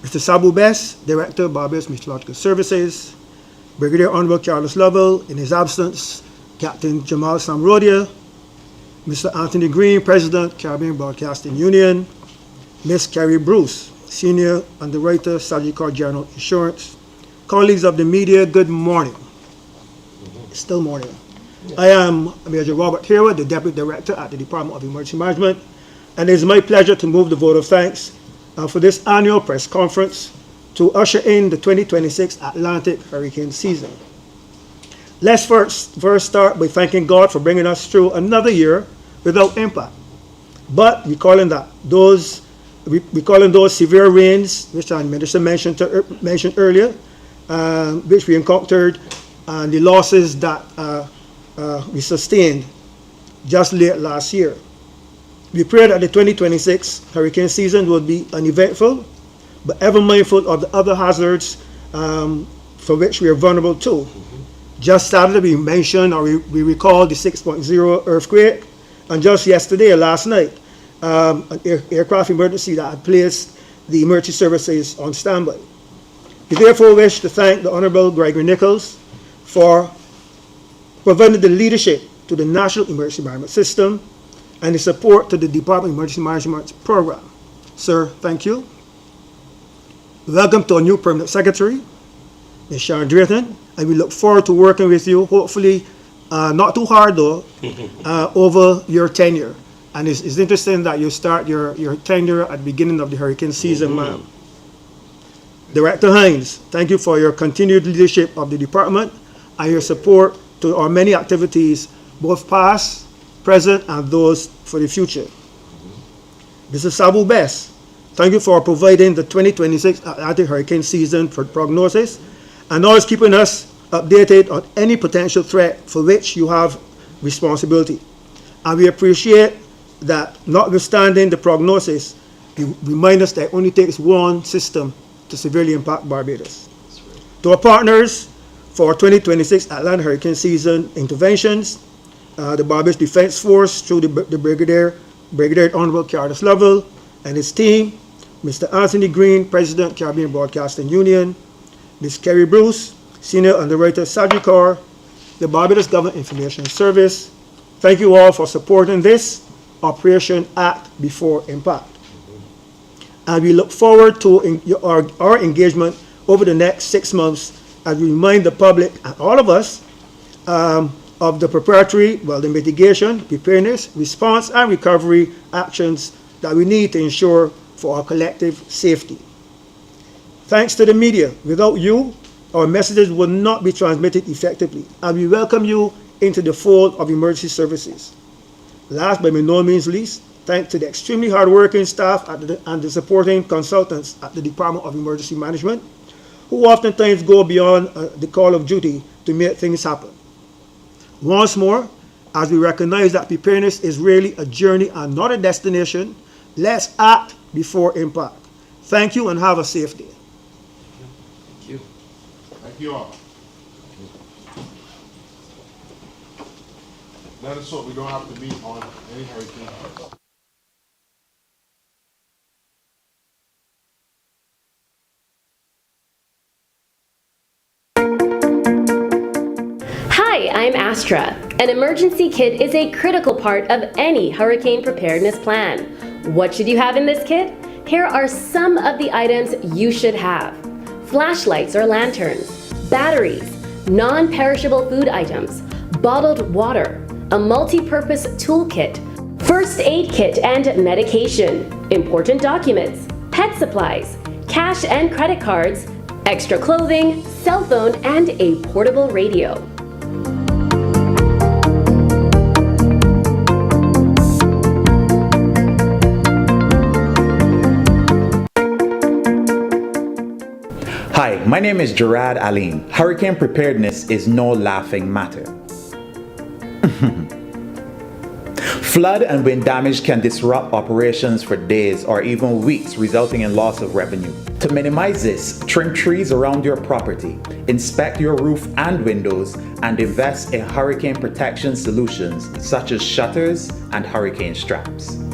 Mr. Sabu Best, Director, Barbados Meteorological Services, Brigadier Honorable Charles Lovell, in his absence, Captain Jamal Samrodia, Mr. Anthony Green, President, Caribbean Broadcasting Union, Ms. Carrie Bruce, Senior Underwriter, Sagicor General Insurance. Colleagues of the media, good morning. It's still morning. I am Major Robert Herwood, the Deputy Director at the Department of Emergency Management, and it is my pleasure to move the vote of thanks for this annual press conference to usher in the 2026 Atlantic hurricane season. Let's first start by thanking God for bringing us through another year without impact. But recalling those severe rains, which our minister mentioned earlier, which we encountered, and the losses that we sustained just late last year. We pray that the 2026 hurricane season will be uneventful, but ever mindful of the other hazards for which we are vulnerable to. Just Saturday we mentioned, or we recalled the 6.0 earthquake, and just yesterday or last night, an aircraft emergency that had placed the emergency services on standby. We therefore wish to thank the Honorable Gregory Nichols for providing the leadership to the National Emergency Management System and the support to the Department of Emergency Management program. Sir, thank you. Welcome to our new Permanent Secretary, Ms. Sharon Drayton, and we look forward to working with you, hopefully not too hard though, over your tenure. And it's interesting that you start your tenure at the beginning of the hurricane season, ma'am. Director Hines, thank you for your continued leadership of the department and your support to our many activities, both past, present, and those for the future. Mr. Sabu Best, thank you for providing the 2026 Atlantic hurricane season for prognosis and always keeping us updated on any potential threat for which you have responsibility. And we appreciate that, notwithstanding the prognosis, you remind us that it only takes one system to severely impact Barbados. To our partners for 2026 Atlantic hurricane season interventions, the Barbados Defense Force through the Brigadier Honorable Charles Lovell and his team, Mr. Anthony Green, President, Caribbean Broadcasting Union, Ms. Carrie Bruce, Senior Underwriter, Sagicor, the Barbados Government Information Service. Thank you all for supporting this Operation Act Before Impact. And we look forward to our engagement over the next 6 months as we remind the public and all of us of the preparatory, the mitigation, preparedness, response, and recovery actions that we need to ensure for our collective safety. Thanks to the media. Without you, our messages would not be transmitted effectively, and we welcome you into the fold of emergency services. Last but by no means least, thanks to the extremely hardworking staff and the supporting consultants at the Department of Emergency Management, who oftentimes go beyond the call of duty to make things happen. Once more, as we recognize that preparedness is really a journey and not a destination, let's act before impact. Thank you and have a safe day. Thank you. Thank you all. Let us hope we don't have to meet on any hurricane. Hi, I'm Astra. An emergency kit is a critical part of any hurricane preparedness plan. What should you have in this kit? Here are some of the items you should have. Flashlights or lanterns, batteries, non-perishable food items, bottled water, a multi-purpose toolkit, first aid kit and medication, important documents, pet supplies, cash and credit cards, extra clothing, cell phone, and a portable radio. Hi, my name is Gerard Aline. Hurricane preparedness is no laughing matter. Flood and wind damage can disrupt operations for days or even weeks, resulting in loss of revenue. To minimize this, trim trees around your property, inspect your roof and windows, and invest in hurricane protection solutions such as shutters and hurricane straps.